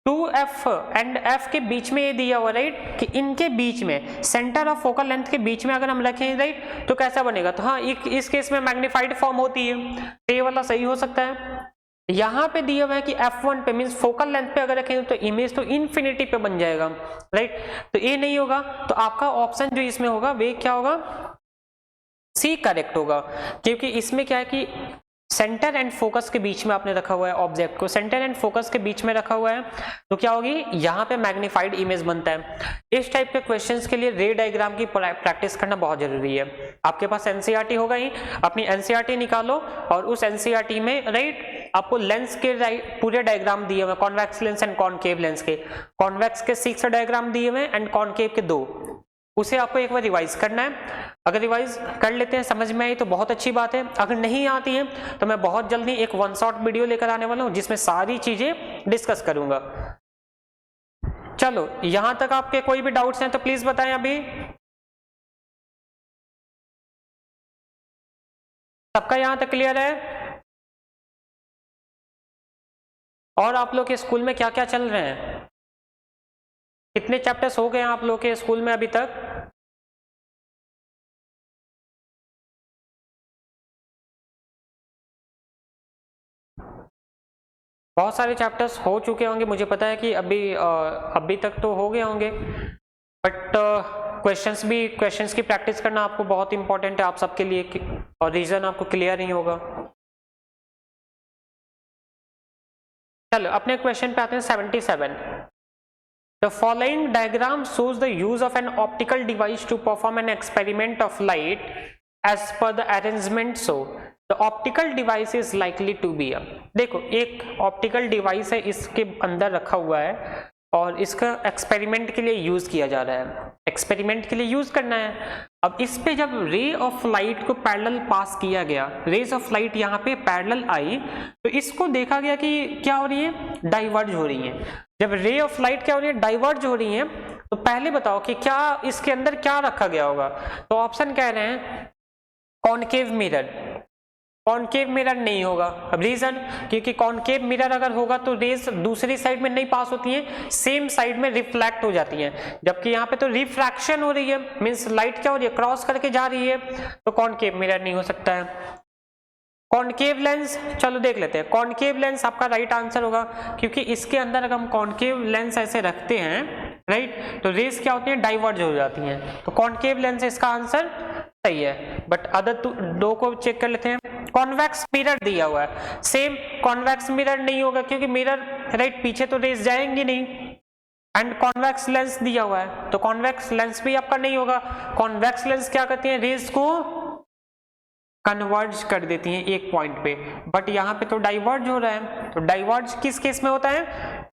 2F एंड F के बीच में ये दिया हुआ, राइट, कि इनके बीच में सेंटर ऑफ फोकल लेंथ के बीच में अगर हम रखें, राइट, तो कैसा बनेगा? तो हाँ, इस केस में मैग्नीफाइड फॉर्म होती है, तो ये वाला सही हो सकता है। यहाँ पे दिया हुआ है कि F1 पे मींस फोकल लेंथ पे अगर रखें तो इमेज तो इन्फिनिटी पे बन जाएगा, राइट, तो ये नहीं होगा। तो आपका ऑप्शन जो इसमें होगा वे क्या होगा? सी करेक्ट होगा, क्योंकि इसमें क्या है कि सेंटर एंड फोकस के बीच में आपने रखा हुआ है ऑब्जेक्ट को, सेंटर एंड फोकस के बीच में रखा हुआ है, तो क्या होगी? यहाँ पे मैग्नीफाइड इमेज बनता है। इस टाइप के क्वेश्चंस के लिए रे डायग्राम की प्रैक्टिस करना बहुत जरूरी है। आपके पास एनसीईआरटी होगा ही, अपनी एनसीईआरटी निकालो और उस एनसीईआरटी में, राइट, आपको लेंस के पूरे डायग्राम दिए हुए, convex lens and concave lens के, कॉन्वेक्स के 6 डायग्राम दिए हुए एंड कॉनकेव के 2, उसे आपको एक बार रिवाइज करना है। अगर रिवाइज कर लेते हैं, समझ में आई तो बहुत अच्छी बात है, अगर नहीं आती है तो मैं बहुत जल्दी एक 1 शॉट वीडियो लेकर आने वाला हूं जिसमें सारी चीजें डिस्कस करूंगा। चलो, यहां तक आपके कोई भी डाउट्स हैं तो प्लीज बताएं अभी। सबका यहां तक क्लियर है? और आप लोग के स्कूल में क्या क्या चल रहे हैं? कितने चैप्टर्स हो गए हैं आप लोग के स्कूल में अभी तक? बहुत सारे चैप्टर्स हो चुके होंगे, मुझे पता है कि अभी तक तो हो गए होंगे, बट क्वेश्चंस की प्रैक्टिस करना आपको बहुत इंपॉर्टेंट है आप सबके लिए, और रीजन आपको क्लियर नहीं होगा। चलो अपने क्वेश्चन पे आते हैं 77। The following diagram shows the use of an optical device to perform an experiment of light as per the arrangement so the optical device is likely to be a, देखो एक optical device है, इसके अंदर रखा हुआ है और इसका एक्सपेरिमेंट के लिए यूज किया जा रहा है, एक्सपेरिमेंट के लिए यूज करना है। अब इस पे जब रे ऑफ लाइट को पैरेलल पास किया गया, रेज ऑफ लाइट यहाँ पे पैरेलल आई, तो इसको देखा गया कि क्या हो रही है? डाइवर्ज हो रही है। जब रे ऑफ लाइट क्या हो रही है? डाइवर्ज हो रही है, तो पहले बताओ कि क्या इसके अंदर क्या रखा गया होगा? तो ऑप्शन कह रहे हैं कॉनकेव मिरर। कॉनकेव मिरर नहीं होगा। अब रीजन, क्योंकि कॉनकेव मिरर अगर होगा तो रेज दूसरी साइड में नहीं पास होती हैं, सेम साइड में रिफ्लेक्ट हो जाती हैं, जबकि यहाँ पे तो रिफ्रैक्शन हो रही है, मींस लाइट क्या हो रही है? क्रॉस करके जा रही है, तो कॉनकेव मिरर नहीं हो सकता है। कॉनकेव लेंस, चलो देख लेते हैं। कॉनकेव लेंस आपका राइट आंसर होगा, क्योंकि इसके अंदर अगर हम कॉनकेव लेंस ऐसे रखते हैं, राइट, तो रेज क्या होती है? डाइवर्ज हो जाती हैं, तो कॉनकेव लेंस इसका आंसर सही है। बट अदर दो को चेक कर लेते हैं। कॉन्वेक्स मिरर दिया हुआ है, सेम कॉन्वेक्स मिरर नहीं होगा, क्योंकि मिरर, राइट, पीछे तो रेज जाएंगी नहीं। एंड कॉन्वेक्स लेंस दिया हुआ है, तो कॉन्वेक्स लेंस भी आपका नहीं होगा। कॉन्वेक्स लेंस क्या करती है? रेज को कन्वर्ज कर देती हैं एक पॉइंट पे, बट यहाँ पे तो डाइवर्ज हो रहा है। तो डाइवर्ज किस केस में होता है?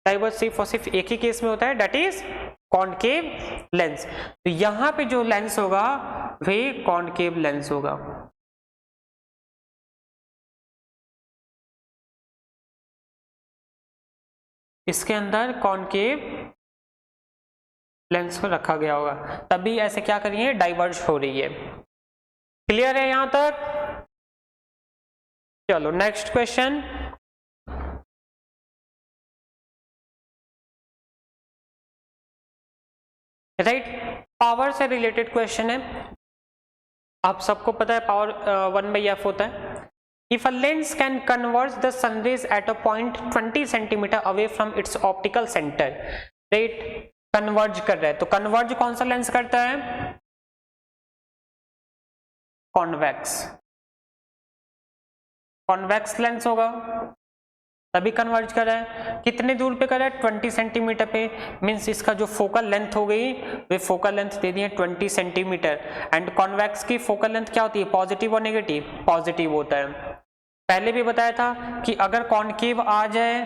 डाइवर्ज सिर्फ और सिर्फ एक ही केस में होता है, दैट इज कॉनकेव लेंस। तो यहाँ पे जो लेंस होगा वे कॉनकेव लेंस होगा। इसके अंदर कॉनकेव लेंस को रखा गया होगा, तभी ऐसे क्या करिए? डाइवर्ज हो रही है। क्लियर है यहां तक? चलो नेक्स्ट क्वेश्चन। राइट, पावर से रिलेटेड क्वेश्चन है। आप सबको पता है पावर 1/f होता है। If a lens can converge the sun rays at a point 20 centimeter away from its optical center, right, converge कर रहा है, तो कन्वर्ज कौन सा लेंस करता है? कॉन्वेक्स। कॉन्वेक्स लेंस होगा, तभी कन्वर्ज कर रहा है। कितने दूर पे कर रहा है? 20 सेंटीमीटर पे, मींस इसका जो फोकल लेंथ हो गई वे फोकल लेंथ दे दी है 20 सेंटीमीटर। एंड कॉन्वेक्स की फोकल लेंथ क्या होती है? पॉजिटिव और नेगेटिव? पॉजिटिव होता है। पहले भी बताया था कि अगर कॉनकेव आ जाए,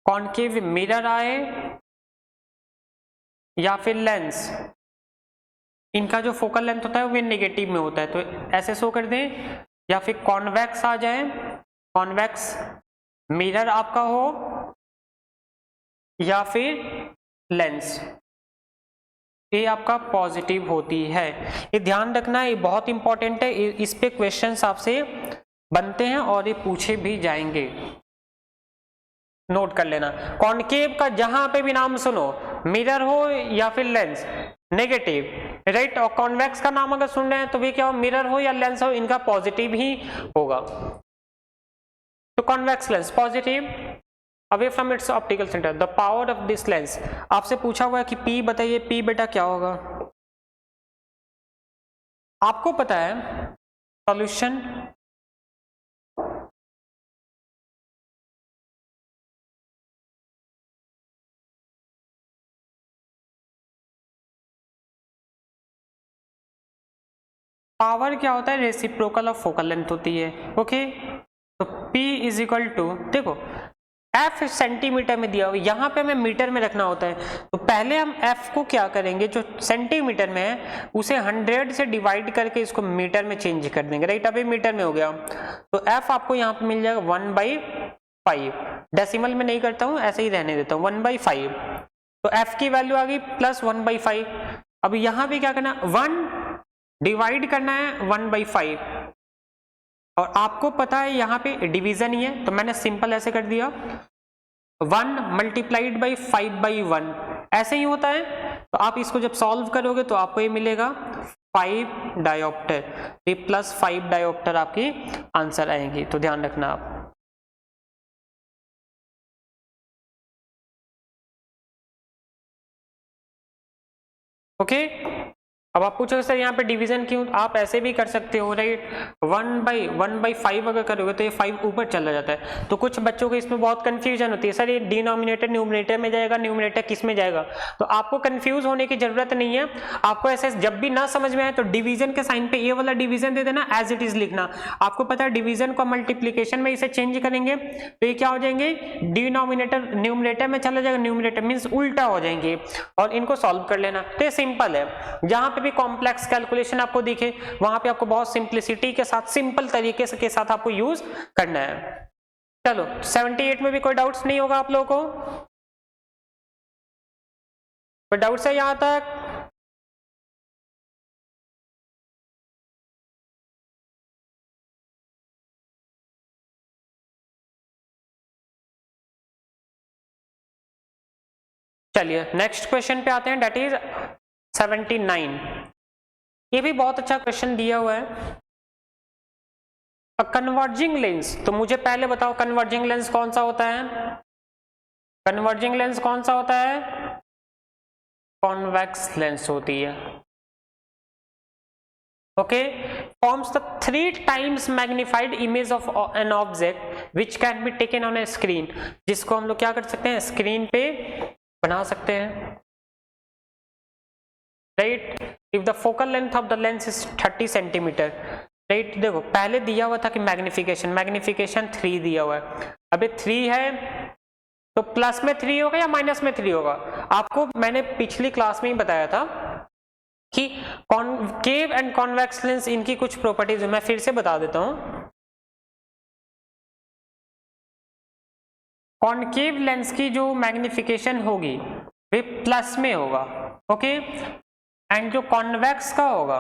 कॉनकेव मिरर आए या फिर लेंस, इनका जो फोकल लेंथ होता है वो नेगेटिव में होता है, तो ऐसे शो कर दें। या फिर कॉन्वेक्स आ जाए, कॉन्वेक्स मिरर आपका हो या फिर लेंस, ये आपका पॉजिटिव होती है। ये ध्यान रखना, ये बहुत इंपॉर्टेंट है, इस पे क्वेश्चंस आपसे बनते हैं और ये पूछे भी जाएंगे। नोट कर लेना। कॉनकेव का जहां पे भी नाम सुनो, मिरर हो या फिर लेंस, नेगेटिव, राइट। और कॉन्वेक्स का नाम अगर सुन रहे हैं तो भी क्या हो, मिरर हो या लेंस हो, इनका पॉजिटिव ही होगा। तो convex lens positive, away from its optical centre, the power of this lens. आपसे पूछा हुआ है कि P बताइए, P बेटा क्या होगा, आपको पता है सॉल्यूशन, पावर क्या होता है, रेसिप्रोकल ऑफ फोकल लेंथ होती है, ओके। तो P इज इक्वल टू, देखो F सेंटीमीटर में दिया हुआ, यहाँ पे हमें मीटर में रखना होता है, तो पहले हम F को क्या करेंगे, जो सेंटीमीटर में है उसे 100 से डिवाइड करके इसको मीटर में चेंज कर देंगे, राइट। अभी मीटर में हो गया, तो F आपको यहाँ पे मिल जाएगा 1/5, डेसिमल में नहीं करता हूँ, ऐसे ही रहने देता हूँ, 1/5। तो F की वैल्यू आ गई प्लस 1/5। अब यहाँ पे क्या करना, 1 डिवाइड करना है 1/5, और आपको पता है यहाँ पे डिवीजन ही है, तो मैंने सिंपल ऐसे कर दिया 1 मल्टीप्लाइड बाई 5/1, ऐसे ही होता है। तो आप इसको जब सॉल्व करोगे तो आपको ये मिलेगा 5 डायोप्टर, ये प्लस 5 डायोप्टर आपकी आंसर आएंगी, तो ध्यान रखना आप। ओके, अब आप पूछोगे सर यहाँ पे डिवीजन क्यों, आप ऐसे भी कर सकते हो, राइट। 1/5 अगर करोगे तो ये 5 ऊपर चला जाता है, तो कुछ बच्चों को इसमें बहुत कंफ्यूजन होती है, सर ये डिनोमिनेटर न्यूमरेटर में जाएगा, न्यूमरेटर किस में जाएगा। तो आपको कंफ्यूज होने की जरूरत नहीं है, आपको ऐसे जब भी ना समझ में आए तो डिवीजन के साइन पे ये वाला डिवीजन दे देना, एज इट इज लिखना। आपको पता है डिवीजन को मल्टीप्लीकेशन में इसे चेंज करेंगे तो ये क्या हो जाएंगे, डिनोमिनेटर न्यूमरेटर में चला जाएगा, न्यूमरेटर मीन्स उल्टा हो जाएंगे, और इनको सॉल्व कर लेना। तो ये सिंपल है, जहां पे भी कॉम्प्लेक्स कैलकुलेशन आपको दिखे वहां पे आपको बहुत सिंपलिसिटी के साथ, सिंपल तरीके से के साथ आपको यूज करना है। चलो 78 में भी कोई डाउट्स नहीं होगा आप लोगों को, कोई डाउट्स है यहां तक? चलिए नेक्स्ट क्वेश्चन पे आते हैं, डेट इज 79। ये भी बहुत अच्छा क्वेश्चन दिया हुआ है। कन्वर्जिंग लेंस, तो मुझे पहले बताओ कन्वर्जिंग लेंस कौन सा होता है, कन्वर्जिंग लेंस कौन सा होता है, कॉन्वेक्स लेंस होती है, okay. Forms the 3 times magnified image of an object which can be taken on A screen, जिसको हम लोग क्या कर सकते हैं, स्क्रीन पे बना सकते हैं, right. If the focal length of the lens is 30 centimetre, right. देखो पहले दिया हुआ था कि मैग्निफिकेशन 3 दिया हुआ है, अब ये 3 है तो प्लस में 3 होगा या माइनस में 3 होगा। आपको मैंने पिछली क्लास में ही बताया था कि कॉनकेव एंड कॉन्वेक्स लेंस, इनकी कुछ प्रॉपर्टीज मैं फिर से बता देता हूं। कॉनकेव लेंस की जो मैग्निफिकेशन होगी वे प्लस में होगा, ओके। एंड जो कॉन्वेक्स का होगा,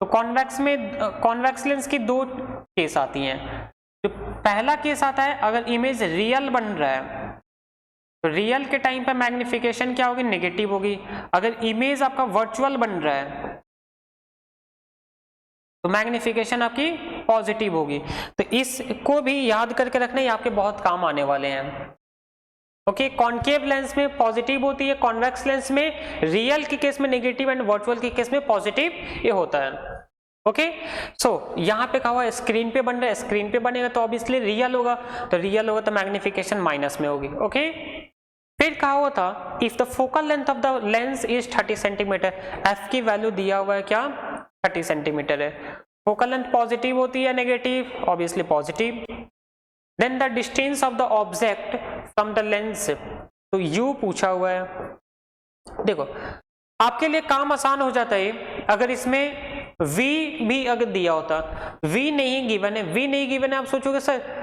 तो कॉन्वेक्स में, कॉन्वेक्स लेंस की 2 केस आती हैं। जो पहला केस आता है अगर इमेज रियल बन रहा है, तो रियल के टाइम पे मैग्निफिकेशन क्या होगी, नेगेटिव होगी। अगर इमेज आपका वर्चुअल बन रहा है तो मैग्निफिकेशन आपकी पॉजिटिव होगी। तो इसको भी याद करके रखना, ये आपके बहुत काम आने वाले हैं, ओके। कॉनकेव लेंस में पॉजिटिव होती है, कॉन्वेक्स लेंस में रियल के केस में नेगेटिव एंड वर्चुअल के केस में पॉजिटिव ये होता है, ओके। सो यहाँ पे कहा हुआ है स्क्रीन पे बन रहा है, स्क्रीन पे बनेगा तो ऑब्वियसली रियल होगा, तो रियल होगा तो मैग्निफिकेशन माइनस में होगी, ओके। फिर कहा हुआ था if the focal length of the lens is 30 centimetre, F की वैल्यू दिया हुआ है क्या, 30 सेंटीमीटर है। फोकल लेंथ पॉजिटिव होती है negative, obviously positive. Then the distance of the object from the lens, तो यू पूछा हुआ है। देखो आपके लिए काम आसान हो जाता है अगर इसमें v भी अगर दिया होता, v नहीं गिवन है, v नहीं गिवन है, आप सोचोगे सर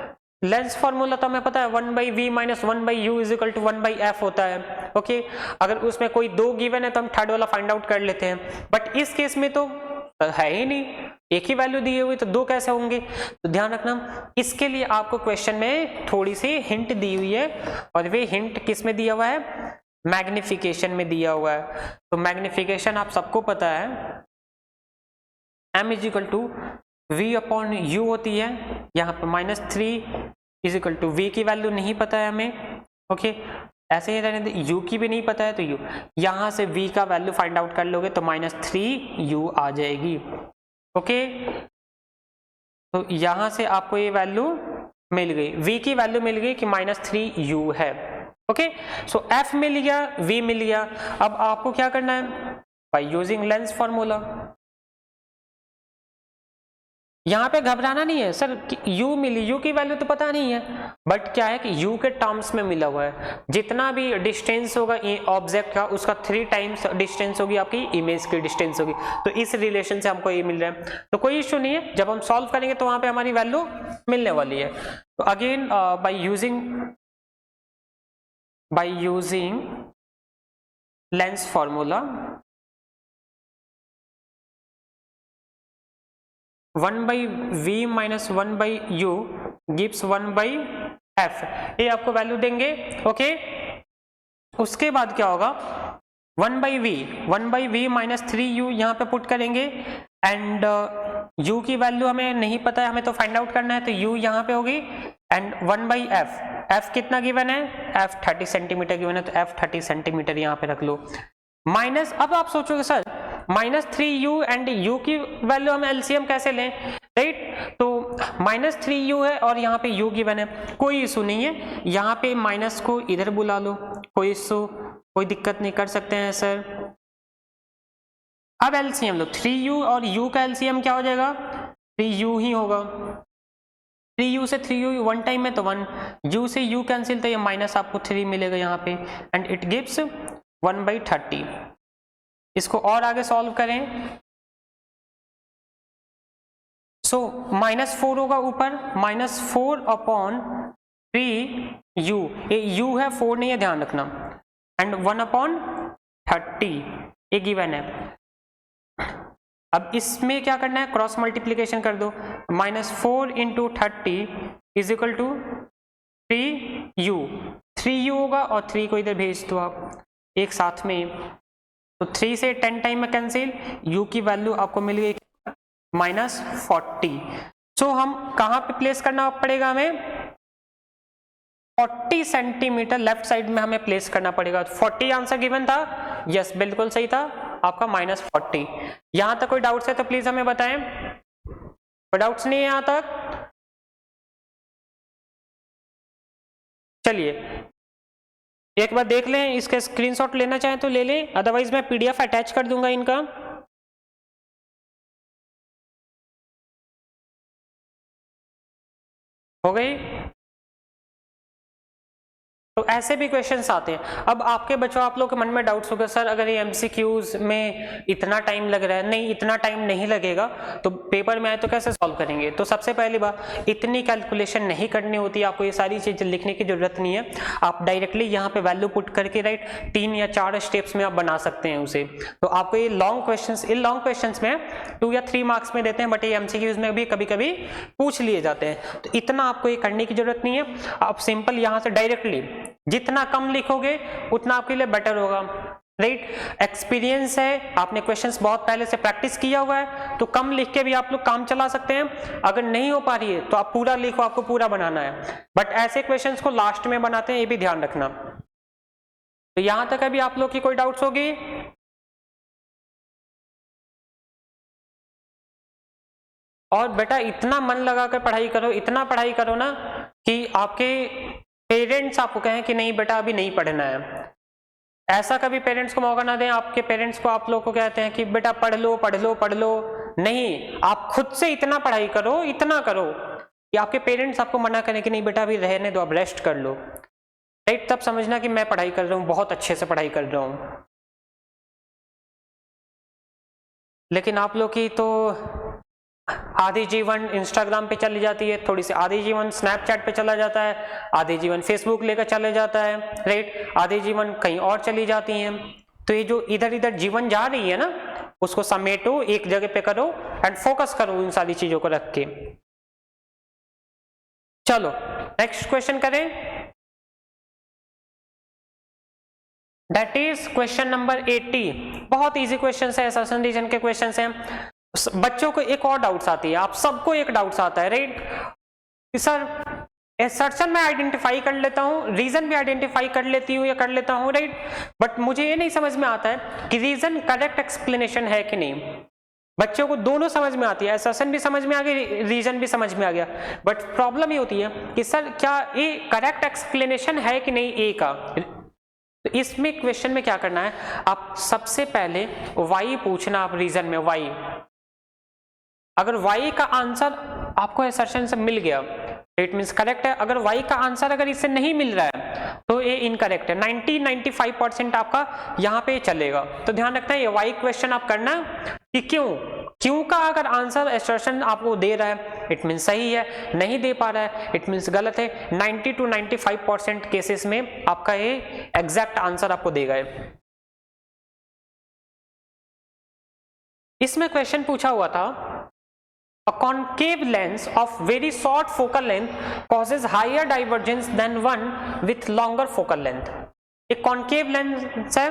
लेंस फॉर्मूला तो हमें पता है 1/v minus 1/u is equal to 1/f होता है, ओके। अगर उसमें कोई 2 गिवन है तो हम थर्ड वाला फाइंड आउट कर लेते हैं, बट इस केस में तो है ही नहीं, एक ही वैल्यू दी हुई तो दो कैसे होंगे? तो ध्यान रखना, इसके लिए आपको क्वेश्चन में थोड़ी सी हिंट दी हुई है, और वे हिंट किस में दिया हुआ है? मैग्निफिकेशन में दिया हुआ है। तो मैग्निफिकेशन आप सबको पता है, m is equal to v upon u होती है। यहाँ पे -3 इज इक्वल टू वी की वैल्यू नहीं पता है हमें, ओके ऐसे ही रहने दे, u की भी नहीं पता है तो u, यहाँ से v का वैल्यू फाइंड आउट कर लोगे तो -3u आ जाएगी, ओके तो यहाँ से आपको ये वैल्यू मिल गई, v की वैल्यू मिल गई कि -3u है, ओके सो f मिल गया, v मिल गया। अब आपको क्या करना है? By using lens formula. यहाँ पे घबराना नहीं है सर, u मिली, u की वैल्यू तो पता नहीं है, बट क्या है कि u के टर्म्स में मिला हुआ है, जितना भी डिस्टेंस होगा ऑब्जेक्ट का उसका 3 टाइम्स डिस्टेंस होगी आपकी इमेज की डिस्टेंस होगी, तो इस रिलेशन से हमको ये मिल रहा है, तो कोई इश्यू नहीं है, जब हम सॉल्व करेंगे तो वहां पे हमारी वैल्यू मिलने वाली है। तो again by using lens formula 1/v minus 1/u gives 1/f, ये आपको वैल्यू देंगे, ओके उसके बाद क्या होगा? 1/v माइनस 3u यहाँ पे पुट करेंगे, एंड u की वैल्यू हमें नहीं पता है, हमें तो फाइंड आउट करना है, तो u यहाँ पे होगी, एंड 1/f, f कितना गिवन है? f 30 सेंटीमीटर गिवन है, तो f 30 सेंटीमीटर यहाँ पे रख लो, माइनस, अब आप सोचोगे सर -3u एंड u की वैल्यू हम एलसीएम कैसे लें, राइट? तो -3u है और यहाँ पे u गिवन है, कोई इशू नहीं है, यहाँ पे माइनस को इधर बुला लो, कोई इशू, कोई दिक्कत नहीं, कर सकते हैं सर। अब एलसीएम लो, 3u और u का एलसीएम क्या हो जाएगा? 3u ही होगा, 3u से 3u 1 टाइम में तो 1, u से u कैंसिल, तो ये माइनस आपको 3 मिलेगा यहाँ पे, एंड इट गिव्स 1/30। इसको और आगे सॉल्व करें, सो -4 होगा ऊपर, -4 अपॉन 3u, ये u है 4 नहीं है, ध्यान रखना, एंड 1/30 ये गिवन है। अब इसमें क्या करना है? क्रॉस मल्टीप्लीकेशन कर दो, -4 into 30 is equal to 3u होगा, और 3 को इधर भेज दो आप एक साथ में, तो 3 से 10 टाइम में कैंसिल, u की वैल्यू आपको मिल गई -40। सो हम कहाँ पे प्लेस करना पड़ेगा? हमें 40 सेंटीमीटर लेफ्ट साइड में हमें प्लेस करना पड़ेगा। 40 आंसर गिवन था, यस बिल्कुल सही था आपका, -40। यहां तक कोई डाउट्स है तो प्लीज हमें बताएं, कोई डाउट्स नहीं है यहां तक? चलिए एक बार देख लें, इसके स्क्रीनशॉट लेना चाहें तो ले लें, अदरवाइज मैं पीडीएफ अटैच कर दूंगा इनका। हो गई? तो ऐसे भी क्वेश्चंस आते हैं। अब आपके बच्चों, आप लोग के मन में डाउट्स होगा, सर अगर ये एमसीक्यूज में इतना टाइम लग रहा है, नहीं इतना टाइम नहीं लगेगा, तो पेपर में आए तो कैसे सॉल्व करेंगे? तो सबसे पहली बात, इतनी कैलकुलेशन नहीं करनी होती, आपको ये सारी चीजें लिखने की जरूरत नहीं है, आप डायरेक्टली यहाँ पे वैल्यू पुट करके राइट 3 या 4 स्टेप्स में आप बना सकते हैं उसे। तो आपको ये long questions, in long questions में 2 या 3 मार्क्स में देते हैं, बट ये एमसीक्यूज में भी कभी कभी पूछ लिए जाते हैं, तो इतना आपको ये करने की जरूरत नहीं है। आप सिंपल यहाँ से डायरेक्टली जितना कम लिखोगे उतना आपके लिए बेटर होगा, राइट? एक्सपीरियंस है, आपने क्वेश्चंस बहुत पहले से प्रैक्टिस किया हुआ है, तो कम लिख के भी आप लोग काम चला सकते हैं। अगर नहीं हो पा रही है तो आप पूरा लिखो, आपको पूरा बनाना है, बट ऐसे क्वेश्चंस को लास्ट में बनाते हैं, ये भी ध्यान रखना। तो यहां तक अभी आप लोग की कोई डाउट्स होगी? और बेटा इतना मन लगाकर पढ़ाई करो, इतना पढ़ाई करो ना कि आपके पेरेंट्स आपको कहें कि नहीं बेटा अभी नहीं पढ़ना है। ऐसा कभी पेरेंट्स को मौका ना दें, आपके पेरेंट्स को आप लोग को कहते हैं कि बेटा पढ़ लो पढ़ लो पढ़ लो, नहीं, आप खुद से इतना पढ़ाई करो, इतना करो कि आपके पेरेंट्स आपको मना करें कि नहीं बेटा अभी रहने दो, अब रेस्ट कर लो, राइट? तब समझना कि मैं पढ़ाई कर रहा हूँ, बहुत अच्छे से पढ़ाई कर रहा हूँ। लेकिन आप लोग की तो आधी जीवन इंस्टाग्राम पे चली जाती है, थोड़ी सी आधी जीवन स्नैपचैट पे चला जाता है, आधी जीवन फेसबुक लेकर चले जाता है, राइट? आधी जीवन कहीं और चली जाती हैं। तो ये जो इधर इधर जीवन जा रही है ना, उसको समेटो, एक जगह पे करो एंड फोकस करो इन सारी चीजों को रख के। चलो नेक्स्ट क्वेश्चन करें, दैट इज क्वेश्चन नंबर 80। बहुत इजी क्वेश्चन है, असर्शन रीजन के क्वेश्चन हैं। बच्चों को एक और डाउट्स आती है, आप सबको एक डाउट्स आता है, राइट सर असर्शन मैं आइडेंटिफाई कर लेता हूँ, रीजन भी आइडेंटिफाई कर लेती हूँ या कर लेता हूँ, राइट, बट मुझे ये नहीं समझ में आता है कि रीजन करेक्ट एक्सप्लेनेशन है कि नहीं। बच्चों को दोनों समझ में आती है, असर्शन भी समझ में आ गया, रीजन भी समझ में आ गया, बट प्रॉब्लम ये होती है कि सर क्या ये करेक्ट एक्सप्लेनेशन है कि नहीं ए का। तो इसमें क्वेश्चन में क्या करना है, आप सबसे पहले वाई पूछना, आप रीजन में वाई, अगर वाई का आंसर आपको असर्शन से मिल गया इट मींस करेक्ट है, अगर वाई का आंसर अगर इससे नहीं मिल रहा है तो ये इनकरेक्ट है। 90-95% आपका यहाँ पे चलेगा। तो ध्यान रखना है ये वाई क्वेश्चन आप करना कि क्यों का अगर आंसर असर्शन आपको दे रहा है इट मींस सही है, नहीं दे पा रहा है इट मींस गलत है। 90-95% केसेस में आपका ये एग्जैक्ट आंसर आपको देगा। इसमें क्वेश्चन पूछा हुआ था, a concave lens of very short focal length causes higher divergence than one with longer focal length। एक concave lens है,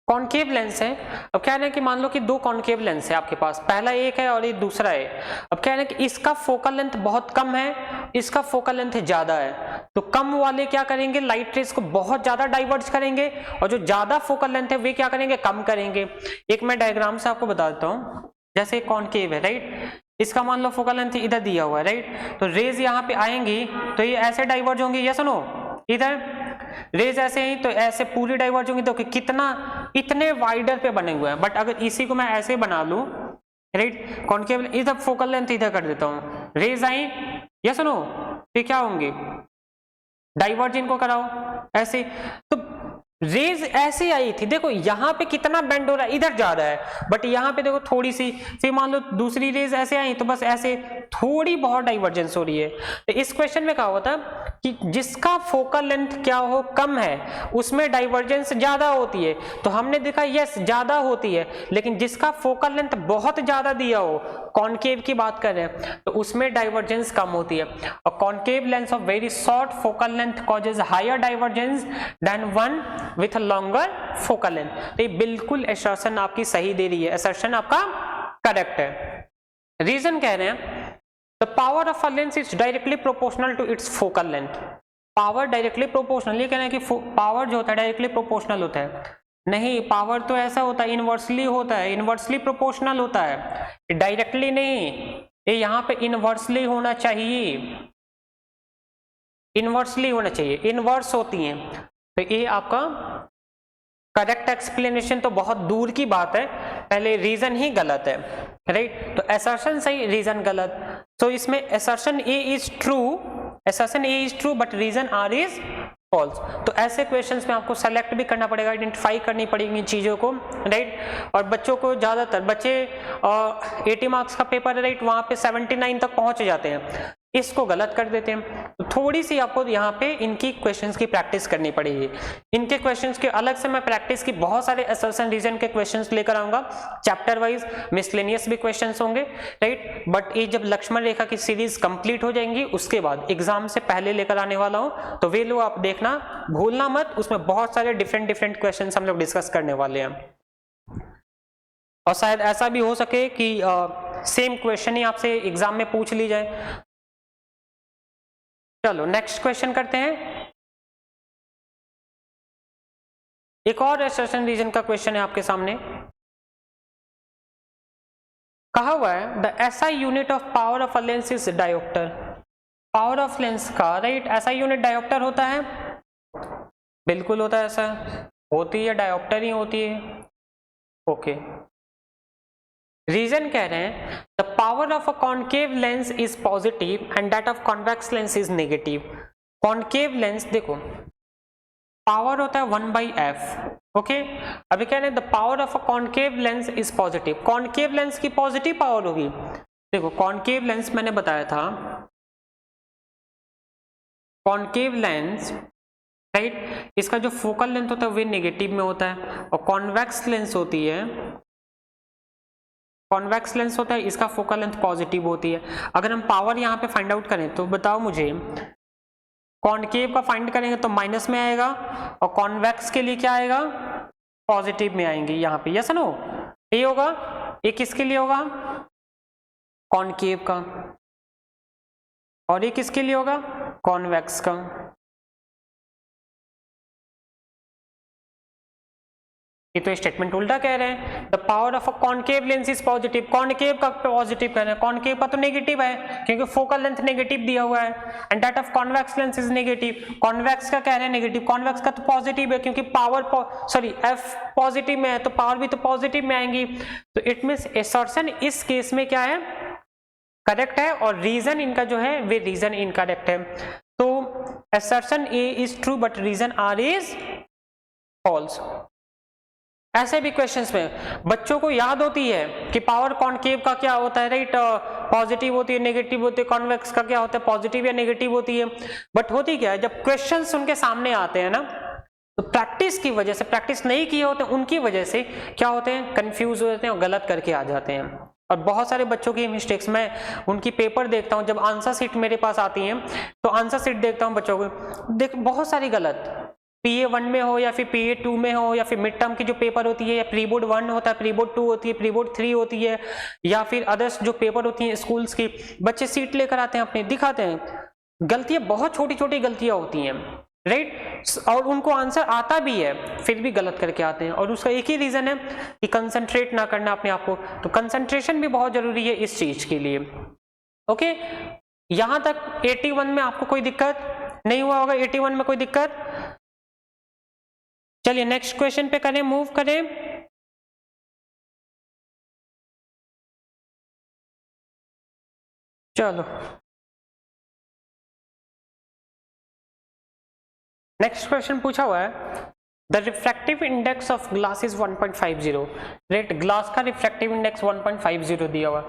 कॉन्केव लेंस है। अब क्या है कि मान लो कि दो कॉन्केव लेंस है आपके पास, पहला एक है और ये दूसरा है। अब क्या है कि इसका फोकल लेंथ बहुत कम है, इसका फोकल लेंथ ज्यादा है, तो कम वाले क्या करेंगे लाइट रेज को बहुत ज्यादा डाइवर्ज करेंगे और जो ज्यादा फोकल लेंथ है वे क्या करेंगे कम करेंगे। एक मैं डायग्राम से आपको बता देता हूँ, जैसे कॉन्केव है राइट, इसका मान लो फोकल लेंथ इधर दिया हुआ है राइट, तो रेज यहाँ पे आएंगी तो ये ऐसे डाइवर्ज होंगी, यस नो, इधर रेज ऐसे ही तो ऐसे पूरी डाइवर्ज होंगी, तो कितना इतने वाइडर पे बने हुए हैं। बट अगर इसी को मैं ऐसे बना लूं राइट, कॉन्केव इधर फोकल लेंथ इधर कर देता हूं, रेज आई यस नो, ये क्या होंगे डाइवर्ज, इनको कराओ ऐसे, तो रेज ऐसे आई थी, देखो यहाँ पे कितना बेंड हो रहा है, इधर जा रहा है, बट यहाँ पे देखो थोड़ी सी, फिर मान लो दूसरी रेज ऐसे आई तो बस ऐसे थोड़ी बहुत डाइवर्जेंस हो रही है। तो इस क्वेश्चन में कहा होता कि जिसका फोकल लेंथ क्या हो कम है उसमें डाइवर्जेंस ज्यादा होती है, तो हमने देखा यस ज्यादा होती है, लेकिन जिसका फोकल लेंथ बहुत ज्यादा दिया हो, कॉन्केव की बात कर रहे हैं, तो उसमें डाइवर्जेंस कम होती है। और concave lens of very short focal length causes higher divergence than one with longer focal length. तो ये बिल्कुल असर्शन आपकी सही दे रही है, असर्शन आपका करेक्ट है। रीजन कह रहे हैं the power of a lens is directly proportional to its focal length. Power directly proportional, ये कहना है कि पावर जो होता है डायरेक्टली प्रोपोर्शनल होता है, नहीं पावर तो ऐसा होता है इनवर्सली होता है, इनवर्सली प्रोपोर्शनल होता है, डायरेक्टली नहीं, ये यहाँ पे इनवर्सली होना चाहिए, इनवर्सली होना चाहिए, इनवर्स होती हैं। तो ये आपका करेक्ट एक्सप्लेनेशन तो बहुत दूर की बात है, पहले रीजन ही गलत है राइट। तो असर्शन सही रीजन गलत, तो इसमें assertion A is true, assertion A is true but reason R is false. तो ऐसे क्वेश्चंस में आपको सेलेक्ट भी करना पड़ेगा, आइडेंटिफाई करनी पड़ेगी चीजों को राइट। और बच्चों को ज्यादातर बच्चे 80 मार्क्स का पेपर है राइट, वहां पे 79 तक पहुंच जाते हैं, इसको गलत कर देते हैं। तो थोड़ी सी आपको यहाँ पे इनकी क्वेश्चंस की प्रैक्टिस करनी पड़ेगी। इनके क्वेश्चंस के अलग से मैं प्रैक्टिस की बहुत सारे असर्शन रीजन के क्वेश्चंस लेकर आऊंगा, चैप्टर वाइज मिसलेनियस भी क्वेश्चंस होंगे राइट। बट ये जब लक्ष्मण रेखा की सीरीज कंप्लीट हो जाएंगी उसके बाद एग्जाम से पहले लेकर आने वाला हूं, तो वे लोग आप देखना भूलना मत, उसमें बहुत सारे डिफरेंट क्वेश्चन हम लोग डिस्कस करने वाले हैं। और शायद ऐसा भी हो सके कि सेम क्वेश्चन ही आपसे एग्जाम में पूछ ली जाए। चलो नेक्स्ट क्वेश्चन करते हैं। एक और असर्शन रीजन का क्वेश्चन है आपके सामने, कहा हुआ है the SI unit of power of a lens is dioptre. Power of lens का राइट एसआई यूनिट डायोप्टर होता है, बिल्कुल होता है, ऐसा होती है, डायोप्टर ही होती है ओके। रीजन कह रहे हैं the power of a concave lens is positive and that of convex lens is negative. Concave lens देखो पावर होता है 1/f ओके। अभी कह रहे हैं the power of a concave lens is positive, concave lens की पॉजिटिव पावर होगी। देखो कॉन्केव लेंस मैंने बताया था, कॉन्केव लेंस राइट। इसका जो फोकल लेंथ होता है वो नेगेटिव में होता है, और कॉन्वेक्स लेंस होती है, कॉन्वेक्स लेंस होता है इसका फोकल लेंथ पॉजिटिव होती है। अगर हम पावर यहाँ पे फाइंड आउट करें तो बताओ मुझे, कॉनकेव का फाइंड करेंगे तो माइनस में आएगा, और कॉन्वेक्स के लिए क्या आएगा, पॉजिटिव में आएंगे यहाँ पे, यस नो। ये होगा, ये किसके लिए होगा, कॉनकेव का, और ये किसके लिए होगा, कॉन्वेक्स का। ये तो स्टेटमेंट उल्टा कह रहे हैं, the power of a concave lens is positive, concave का पॉजिटिव कह रहे हैं, कॉनकेव का तो नेगेटिव है क्योंकि फोकल लेंथ नेगेटिव दिया हुआ है, and that of convex lens is negative, convex का कह रहे हैं नेगेटिव, कॉन्वेक्स का तो पॉजिटिव है क्योंकि पावर सॉरी एफ पॉजिटिव में है तो पावर भी तो पॉजिटिव में आएंगी। तो इट मींस असर्शन इस केस में क्या है, करेक्ट है, और रीजन इनका जो है वे रीजन इनकरेक्ट है। तो assertion A is true but reason R is false. ऐसे भी क्वेश्चंस में बच्चों को याद होती है कि पावर कॉनकेव का क्या होता है, राइट, पॉजिटिव होती है, नेगेटिव होती है, कॉन्वेक्स का क्या होता है, पॉजिटिव या नेगेटिव होती है, बट होती क्या है, जब क्वेश्चंस उनके सामने आते हैं ना, तो प्रैक्टिस की वजह से, प्रैक्टिस नहीं किए होते उनकी वजह से क्या होते हैं, कंफ्यूज हो जाते हैं और गलत करके आ जाते हैं। और बहुत सारे बच्चों की मिस्टेक्स, मैं उनकी पेपर देखता हूं, जब आंसर शीट मेरे पास आती है तो आंसर शीट देखता हूं बच्चों को, देख बहुत सारी गलत, PA1 में हो या फिर PA2 में हो, या फिर मिड टर्म की जो पेपर होती है, या प्री बोर्ड 1 होता है, प्री बोर्ड 2 होती है, प्री बोर्ड 3 होती है, या फिर अदर्स जो पेपर होती हैं स्कूल्स की, बच्चे सीट लेकर आते हैं अपने, दिखाते हैं, गलतियां बहुत छोटी छोटी गलतियां होती हैं, राइट, और उनको आंसर आता भी है फिर भी गलत करके आते हैं, और उसका एक ही रीजन है कि कंसंट्रेट ना करना अपने आप को। तो कंसंट्रेशन भी बहुत जरूरी है इस चीज के लिए। ओके, यहां तक 81 में आपको कोई दिक्कत नहीं हुआ होगा, 81 में कोई दिक्कत। चलिए नेक्स्ट क्वेश्चन पे करें, मूव करें। चलो नेक्स्ट क्वेश्चन पूछा हुआ है, the refractive index of glass is 1.50, right, glass का रिफ्रैक्टिव इंडेक्स 1.50 दिया हुआ।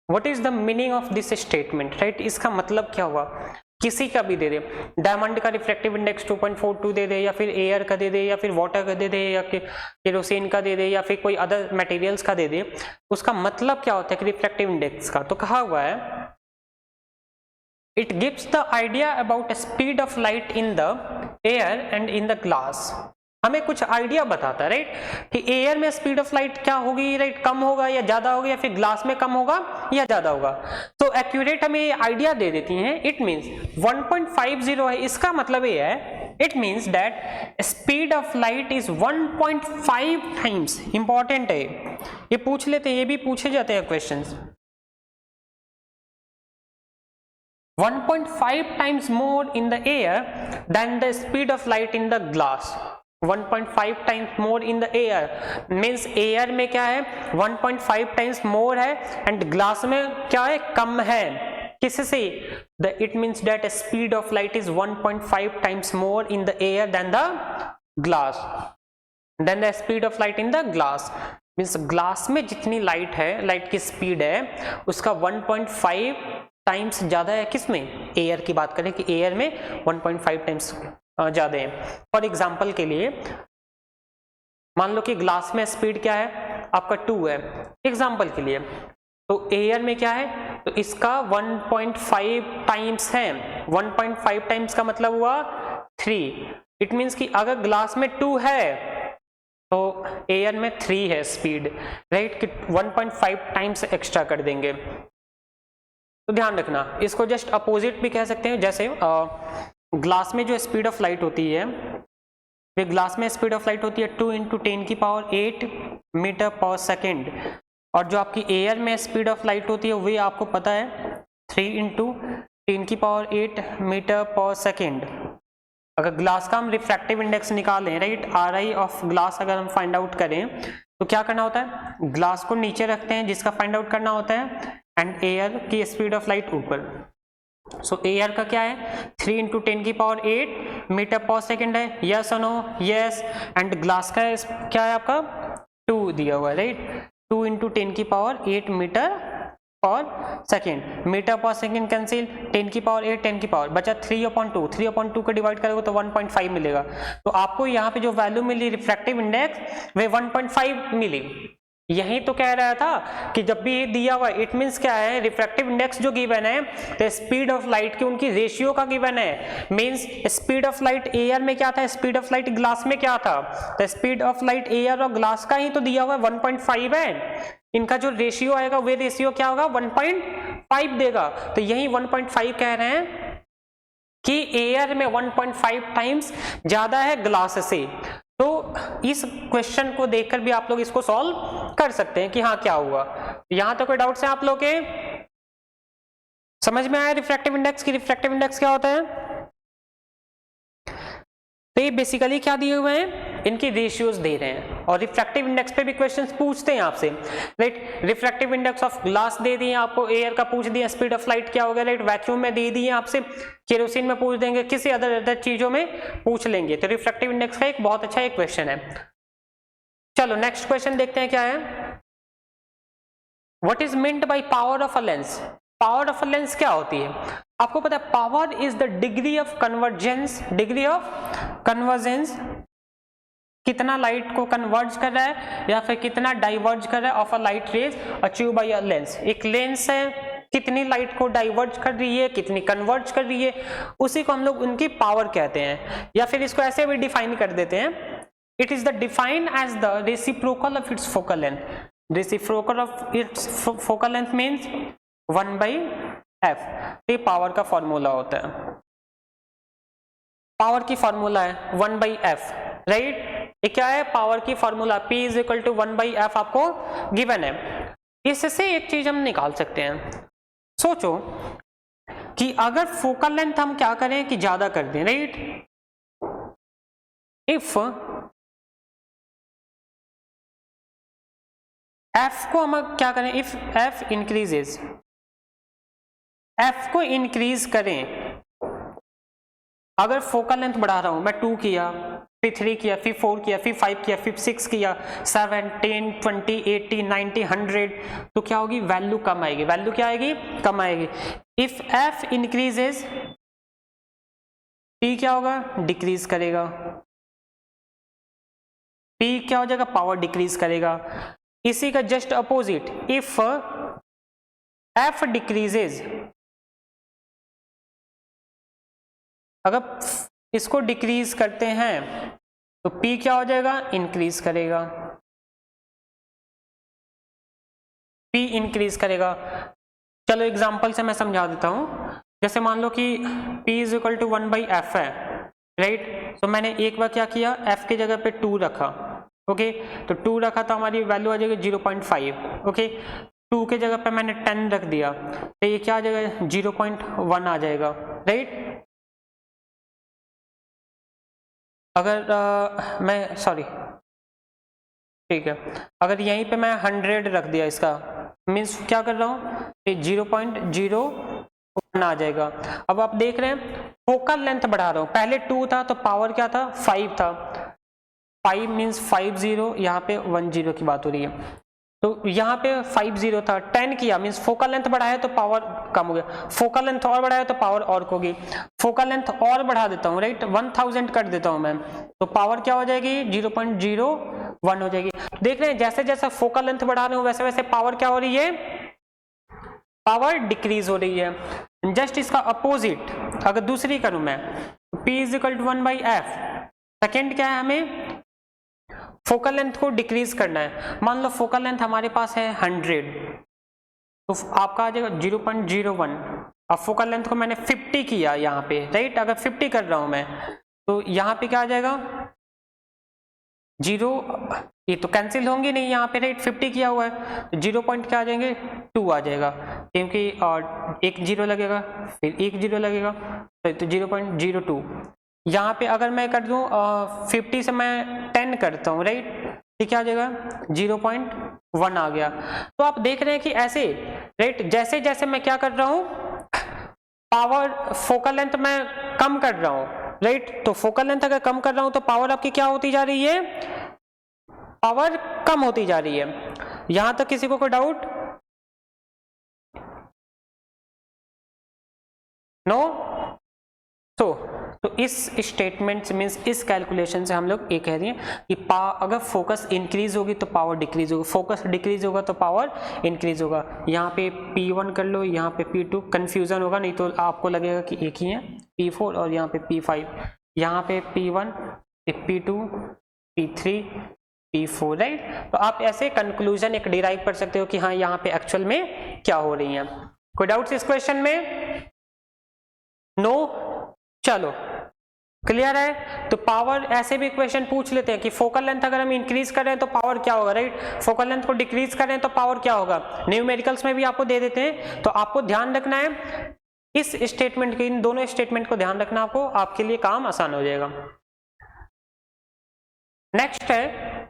What is the meaning of this statement, right, इसका मतलब क्या हुआ, किसी का भी दे दे, डायमंड का रिफ्रैक्टिव इंडेक्स 2.42 दे दे, या फिर एयर का दे दे, या फिर वाटर का दे दे, या केरोसिन का दे दे, या फिर कोई अदर मटेरियल्स का दे दे, उसका मतलब क्या होता है कि रिफ्रैक्टिव इंडेक्स का, तो कहा हुआ है it gives the idea about speed of light in the air and in the glass, हमें कुछ आइडिया बताता है, राइट, कि एयर में स्पीड ऑफ लाइट क्या होगी, राइट, कम होगा या ज्यादा होगा, या फिर ग्लास में कम होगा या ज्यादा होगा। तो एक्यूरेट हमें आइडिया दे देती हैं, इट मींस 1.50 है, इसका मतलब ये है, it means that speed of light is 1.5 times, important है, ये पूछ लेते हैं, ये भी पूछे जाते हैं questions, 1.5 times more in the air than the speed of light in the glass, 1.5 times more in the air means air में क्या है 1.5 times more है, and glass में क्या है, कम है, किससे, it means that speed of light is 1.5 times more in the air than the glass, than the speed of light in the glass means glass में जितनी लाइट है, लाइट की स्पीड है उसका 1.5 टाइम्स ज्यादा है, किसमें, एयर की बात करें कि एयर में 1.5 टाइम्स ज्यादा है। फॉर एग्जांपल के लिए मान लो कि ग्लास में स्पीड क्या है आपका 2 है, एग्जांपल के लिए, तो एयर में क्या है, तो इसका 1.5 टाइम्स है, 1.5 टाइम्स का मतलब हुआ 3, इट मींस कि अगर ग्लास में 2 है तो एयर में 3 है स्पीड, राइट, कि 1.5 टाइम्स एक्स्ट्रा कर देंगे। तो ध्यान रखना, इसको जस्ट अपोजिट भी कह सकते हैं, जैसे ग्लास में जो स्पीड ऑफ लाइट होती है, वे ग्लास में स्पीड ऑफ लाइट होती है 2 × 10⁸ मीटर पर सेकेंड, और जो आपकी एयर में स्पीड ऑफ लाइट होती है वे आपको पता है 3 × 10⁸ मीटर पर सेकेंड। अगर ग्लास का हम रिफ्रैक्टिव इंडेक्स निकालें, राइट, RI ऑफ ग्लास अगर हम फाइंड आउट करें तो क्या करना होता है, ग्लास को नीचे रखते हैं जिसका फाइंड आउट करना होता है, एंड एयर की स्पीड ऑफ लाइट ऊपर, सो एयर का क्या है 3 × 10⁸ मीटर पर सेकेंड है, यस और नो, यस, एंड ग्लास का क्या है आपका 2 दिया हुआ है, राइट, 2 × 10⁸ मीटर पर सेकेंड, मीटर पर सेकेंड कैंसिल, 10 की पावर 8, 10 की पावर बचा 3/2, 3/2 को डिवाइड करोगे तो 1.5 मिलेगा। तो आपको यहाँ पे जो वैल्यू मिली रिफ्रैक्टिव इंडेक्स वे 1.5 मिली। यही तो कह रहा था कि जब भी ये दिया हुआ इट मींस क्या है, रिफ्रैक्टिव इंडेक्स जो गिवन है तो स्पीड ऑफ लाइट की उनकी रेशियो का गिवन है। Means speed of light air में क्या था, स्पीड ऑफ लाइट ग्लास में क्या था, तो स्पीड ऑफ लाइट एयर और ग्लास का ही तो दिया हुआ है 1.5 है। इनका जो रेशियो आएगा वे रेशियो क्या होगा 1.5 देगा। तो यही 1.5 कह रहे हैं कि एयर में 1.5 टाइम्स ज्यादा है ग्लास से। तो इस क्वेश्चन को देखकर भी आप लोग इसको सॉल्व कर सकते हैं कि हाँ क्या हुआ। यहां तक कोई डाउट्स है आप लोग के, समझ में आया रिफ्रैक्टिव इंडेक्स की रिफ्रैक्टिव इंडेक्स क्या होता है। तो ये बेसिकली क्या दिए हुए हैं, इनकी रेशियोज दे रहे हैं और रिफ्रैक्टिव इंडेक्स पे भी क्वेश्चंस पूछते हैं आपसे, right. Refractive index of glass दे दिए आपको, एयर का पूछ दिया, स्पीड ऑफ लाइट क्या होगा, राइट, वैक्यूम में दे दिए आपसे, केरोसिन में पूछ देंगे, किसी अदर चीजों में पूछ लेंगे। तो रिफ्रैक्टिव इंडेक्स का एक बहुत अच्छा एक क्वेश्चन है। चलो नेक्स्ट क्वेश्चन देखते हैं क्या है। What is meant by power of a lens. Power of a lens क्या होती है, आपको पता है power is the degree of convergence, degree of convergence, कितना लाइट को कन्वर्ज कर रहा है या फिर कितना डाइवर्ज कर रहा है of a light rays achieve by a lens. एक लेंस है, कितनी लाइट को डाइवर्ज कर रही है, कितनी कन्वर्ज कर रही है, उसी को हम लोग उनकी पावर कहते हैं। या फिर इसको ऐसे भी डिफाइन कर देते हैं, it is the defined as the reciprocal of its focal length. Reciprocal of its focal length means 1/f। ये पावर का फॉर्मूला होता है, पावर की फॉर्मूला है 1/f, राइट। ये क्या है, पावर की formula P is equal to 1/f आपको गिवन है। इससे एक चीज हम निकाल सकते हैं, सोचो कि अगर फोकल लेंथ हम क्या करें कि ज्यादा कर दें, राइट, इफ f को हम क्या करें, इफ f इंक्रीजेस, f को इंक्रीज करें, अगर फोकल लेंथ बढ़ा रहा हूं मैं 2 किया, फिर 3 किया, फिर 4 किया, फिर 5 किया, फिर 6 किया, 7, 10, 20, 80, 90, 100, तो क्या होगी, वैल्यू कम आएगी। वैल्यू क्या आएगी, कम आएगी। इफ f इंक्रीजेस, p क्या होगा, डिक्रीज करेगा। p क्या हो जाएगा, पावर डिक्रीज करेगा। इसी का just opposite, if f decreases, अगर इसको डिक्रीज करते हैं तो P क्या हो जाएगा, इंक्रीज करेगा। P इंक्रीज करेगा। चलो एग्जांपल से मैं समझा देता हूं। जैसे मान लो कि P is equal to 1/f है, राइट। तो मैंने एक बार क्या किया, f की जगह पे 2 रखा, ओके। तो 2 रखा तो हमारी वैल्यू आ जाएगी 0.5, ओके। 2 के जगह पे मैंने 10 रख दिया तो ये क्या आ जाएगा, 0.1 आ जाएगा, राइट। अगर मैं सॉरी ठीक है, अगर यहीं पे मैं 100 रख दिया, इसका मीन्स क्या कर रहा हूँ, 0.01 आ जाएगा। अब आप देख रहे हैं फोकल लेंथ बढ़ा रहा हूँ, पहले 2 था तो पावर क्या था, 5 था। 5 मीन्स 50, यहाँ पे 10 की बात हो रही है। तो यहाँ पे 50 था, 10 किया मीन्स फोकल लेंथ बढ़ाया तो पावर कम हो गया, फोकल लेंथ और बढ़ाया तो पावर और होगी। फोकल लेंथ और बढ़ा देता हूँ, राइट, 1000 कर देता हूँ मैं, तो पावर क्या हो जाएगी, 0.01 हो जाएगी। देख रहे हैं जैसे जैसे फोकल लेंथ बढ़ा रहे हो वैसे वैसे पावर क्या हो रही है, पावर डिक्रीज हो रही है। जस्ट इसका अपोजिट अगर दूसरी करूं मैं, P is equal to 1/f, second क्या है, हमें फोकल लेंथ को डिक्रीज करना है। मान लो फोकल लेंथ हमारे पास है 100, तो आपका आ जाएगा 0.01। अब फोकल लेंथ को मैंने 50 किया यहाँ पे, राइट, अगर 50 कर रहा हूं मैं तो यहाँ पे क्या आ जाएगा, 0, ये तो कैंसिल होंगे नहीं यहाँ पे, राइट, 50 किया हुआ है तो 0. क्या आ जाएंगे, 2 आ जाएगा, क्योंकि एक 0 लगेगा फिर एक 0 लगेगा तो 0.02। यहाँ पे अगर मैं कर दूं 50 से मैं 10 करता हूँ, राइट, ये क्या आ जाएगा, 0.1 आ गया। तो आप देख रहे हैं कि ऐसे, राइट, जैसे जैसे मैं क्या कर रहा हूँ, पावर फोकल लेंथ मैं कम कर रहा हूँ, राइट, तो फोकल लेंथ अगर कम कर रहा हूँ तो पावर आपकी क्या होती जा रही है, पावर कम होती जा रही है। यहां तक किसी को कोई डाउट, नो। तो इस स्टेटमेंट से मीन्स इस कैलकुलेशन से हम लोग ये कह रहे हैं कि अगर फोकस इंक्रीज होगी तो पावर डिक्रीज होगी, फोकस डिक्रीज होगा तो पावर इंक्रीज होगा। यहाँ पे P1 कर लो, यहाँ पे P2, कंफ्यूजन होगा नहीं तो आपको लगेगा कि एक ही है P4 और यहाँ पे P5, यहाँ पे P1, P2, P3, P4, right. तो आप ऐसे कंक्लूजन एक डिराइव कर सकते हो कि हाँ यहाँ पे एक्चुअल में क्या हो रही है। कोई डाउट्स इस क्वेश्चन में? नो। चलो क्लियर है। तो पावर ऐसे भी क्वेश्चन पूछ लेते हैं कि फोकल लेंथ अगर हम इंक्रीज करें तो पावर क्या होगा, राइट। फोकल लेंथ को डिक्रीज करें तो पावर क्या होगा, न्यूमेरिकल्स में भी आपको दे देते हैं। तो आपको ध्यान रखना है इस स्टेटमेंट के, इन दोनों स्टेटमेंट को ध्यान रखना, आपको आपके लिए काम आसान हो जाएगा। नेक्स्ट है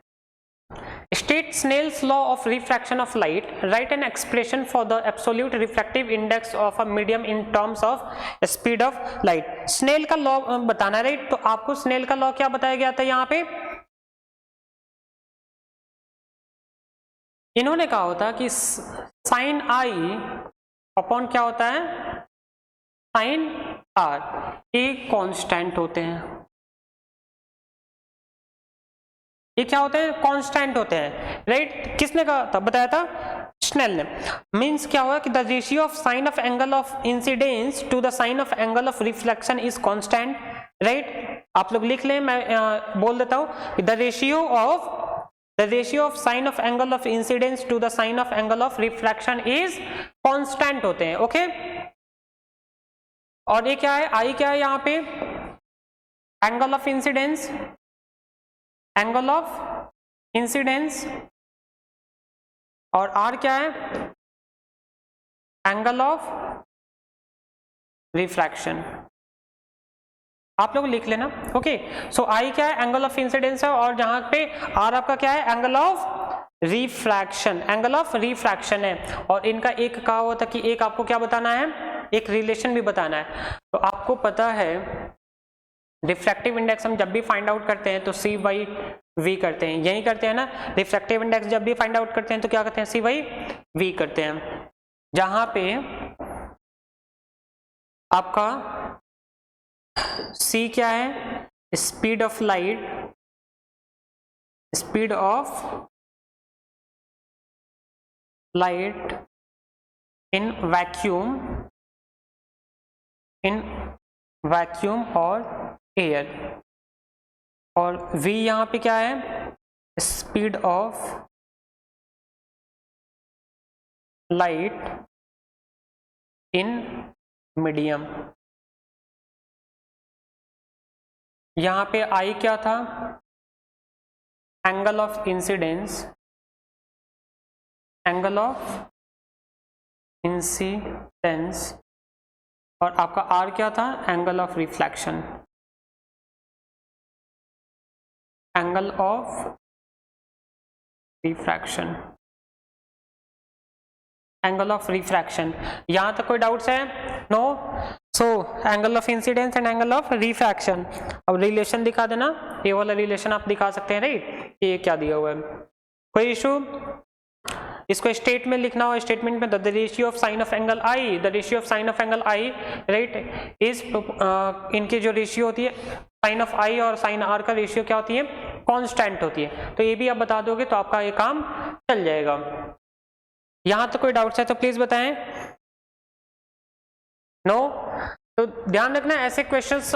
State Snell's law of refraction of light. Write an expression for the absolute refractive index of a medium in terms of speed of light. Snell का लॉ बताना है, राइट। तो आपको Snell का लॉ क्या बताया गया था यहाँ पे? इन्होंने कहा होता कि साइन आई अपॉन क्या होता है, साइन आर, एक कांस्टेंट होते हैं। ये क्या होते हैं, कांस्टेंट होते हैं, राइट। किसने कहा था, बताया था स्नेल ने। मींस क्या हुआ कि the ratio of sine of angle of incidence to the sine of angle of reflection is constant, right. आप लोग लिख लें, मैं बोल देता हूं, the ratio of sine of angle of incidence to the sine of angle of reflection is constant होते हैं, ओके। और ये क्या है, आई क्या है यहाँ पे, angle of incidence, angle of incidence, और आर क्या है, एंगल ऑफ रिफ्रैक्शन। आप लोग लिख लेना, ओके। सो आई क्या है, एंगल ऑफ इंसिडेंस है, और जहां पे आर आपका क्या है, angle of refraction, angle of refraction है। और इनका एक कहा हुआ था कि एक आपको क्या बताना है, एक रिलेशन भी बताना है। तो आपको पता है रिफ्रैक्टिव इंडेक्स हम जब भी फाइंड आउट करते हैं तो C बाई V करते हैं, यही करते हैं ना। रिफ्रैक्टिव इंडेक्स जब भी फाइंड आउट करते हैं तो क्या करते हैं, C बाई V करते हैं। जहां पे आपका C क्या है, speed of light, speed of light in vacuum और एयर, और V यहां पे क्या है, speed of light in medium. यहां पे I क्या था, angle of incidence, angle of incidence, और आपका R क्या था, angle of reflection, angle of refraction, angle of refraction. यहां तक कोई डाउट्स है? No. So angle of incidence and angle of refraction. अब रिलेशन दिखा देना, ये वाला रिलेशन आप दिखा सकते हैं, राइट। ये क्या दिया हुआ है, कोई इशू? इसको स्टेट में लिखना हो, स्टेटमेंट में the ratio of sine of angle I, the ratio of sine of angle I, right, is इनकी जो रेशियो होती है साइन ऑफ आई और साइन आर का रेशियो क्या होती है, कांस्टेंट होती है। तो ये भी आप बता दोगे तो आपका ये काम चल जाएगा। यहां तो कोई डाउट्स है तो प्लीज बताएं। नो। तो ध्यान रखना ऐसे क्वेश्चंस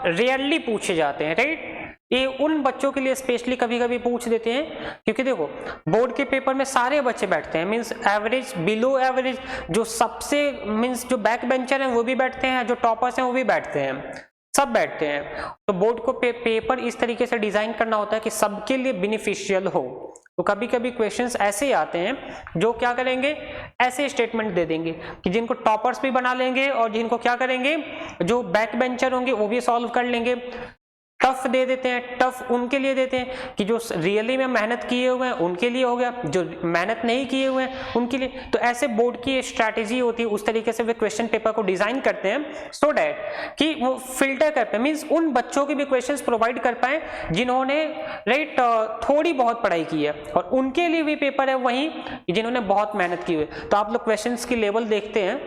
रेयरली पूछे जाते हैं, राइट। ये उन बच्चों के लिए स्पेशली कभी कभी पूछ देते हैं क्योंकि देखो बोर्ड के पेपर में सारे बच्चे बैठते हैं, मींस एवरेज, बिलो एवरेज, जो सबसे मींस जो बैक बेंचर हैं वो भी बैठते हैं, जो टॉपर्स हैं वो भी बैठते हैं, सब बैठते हैं। तो बोर्ड को पेपर इस तरीके से डिजाइन करना होता है कि सबके लिए बेनिफिशियल हो। तो कभी कभी क्वेश्चंस ऐसे आते हैं जो क्या करेंगे, ऐसे स्टेटमेंट दे देंगे कि जिनको टॉपर्स भी बना लेंगे और जिनको क्या करेंगे, जो बैक बेंचर होंगे वो भी सॉल्व कर लेंगे। टफ दे देते हैं, टफ उनके लिए देते हैं कि जो रियली में मेहनत किए हुए हैं उनके लिए हो गया, जो मेहनत नहीं किए हुए हैं उनके लिए। तो ऐसे बोर्ड की स्ट्रैटेजी होती है, उस तरीके से वे क्वेश्चन पेपर को डिजाइन करते हैं सो डैट कि वो फिल्टर कर पाए, मींस उन बच्चों के भी क्वेश्चंस प्रोवाइड कर पाए जिन्होंने राइट थोड़ी बहुत पढ़ाई की है, और उनके लिए भी पेपर है वही जिन्होंने बहुत मेहनत की हुई है। तो आप लोग क्वेश्चंस की लेवल देखते हैं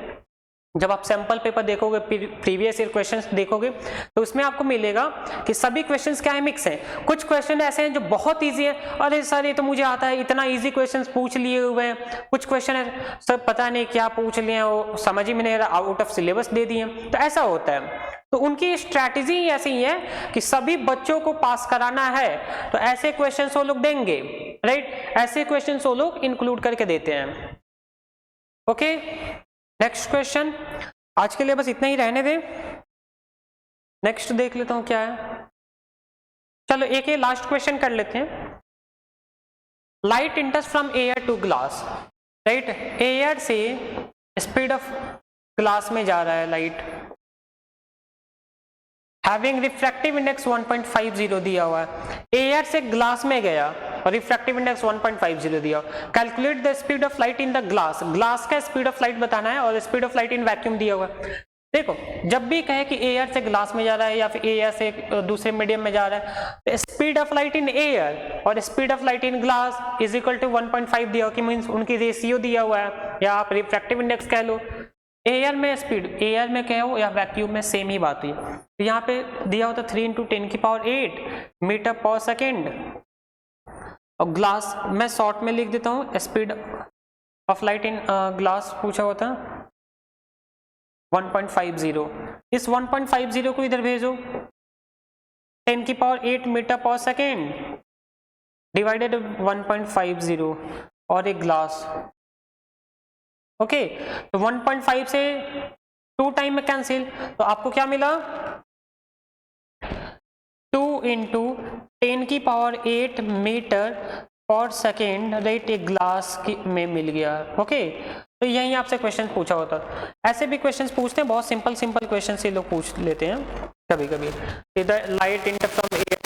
जब आप सैंपल पेपर देखोगे, प्रीवियस ईयर क्वेश्चंस देखोगे, तो उसमें आपको मिलेगा कि सभी क्वेश्चंस क्या है, मिक्स हैं। कुछ क्वेश्चन ऐसे हैं जो बहुत इजी है, अरे सर ये तो मुझे आता है, इतना इजी क्वेश्चंस पूछ लिए हुए हैं। कुछ क्वेश्चन है सर पता नहीं क्या पूछ लिए हैं, वो समझ ही में नहीं आ रहा, आउट ऑफ सिलेबस दे दिए। तो ऐसा होता है। तो उनकी स्ट्रैटेजी ऐसी ही है कि सभी बच्चों को पास कराना है, तो ऐसे क्वेश्चन वो लोग देंगे, राइट, ऐसे क्वेश्चन वो लोग इंक्लूड करके देते हैं। Okay, next question. आज के लिए बस इतना ही रहने दें, नेक्स्ट देख लेता हूं क्या है। चलो एक ये लास्ट क्वेश्चन कर लेते हैं। Light enters from air to glass, right, air से स्पीड ऑफ ग्लास में जा रहा है लाइट, हैविंग रिफ्रैक्टिव इंडेक्स 1.50 दिया हुआ है, एयर से ग्लास में गया और रिफ्रैक्टिव इंडेक्स 1.50 दिया। Calculate the speed of light in the glass, glass का स्पीड ऑफ लाइट बताना है और speed of light in vacuum दिया हुआ है। देखो जब भी कहे कि एयर से ग्लास में जा रहा है या फिर एयर से दूसरे मीडियम में जा रहा है, speed of light in air और speed of light in glass is equal to 1.5 दिया हुआ, कि मीन्स उनकी रेशियो दिया हुआ है, या आप रिफ्रैक्टिव इंडेक्स कह लो। एयर में स्पीड, एयर में कहो या वैक्यूम में सेम ही बात हुई। तो यहाँ पे दिया होता 3 × 10⁸ मीटर पर सेकेंड, और ग्लास मैं शॉर्ट में लिख देता हूँ, speed of light in glass पूछा होता 1.50। इस 1.50 को इधर भेजो, 10⁸ मीटर पर सेकेंड डिवाइडेड 1.50 और एक ग्लास। ओके, तो 1.5 से 2 टाइम में कैंसिल, तो आपको क्या मिला 2 × 10⁸ मीटर पर सेकेंड, राइट, एक ग्लास में मिल गया। ओके, तो यही आपसे क्वेश्चन पूछा होता। ऐसे भी क्वेश्चन पूछते हैं, बहुत सिंपल क्वेश्चन से लोग पूछ लेते हैं कभी कभी। इधर लाइट इंटर फ्रॉम एयर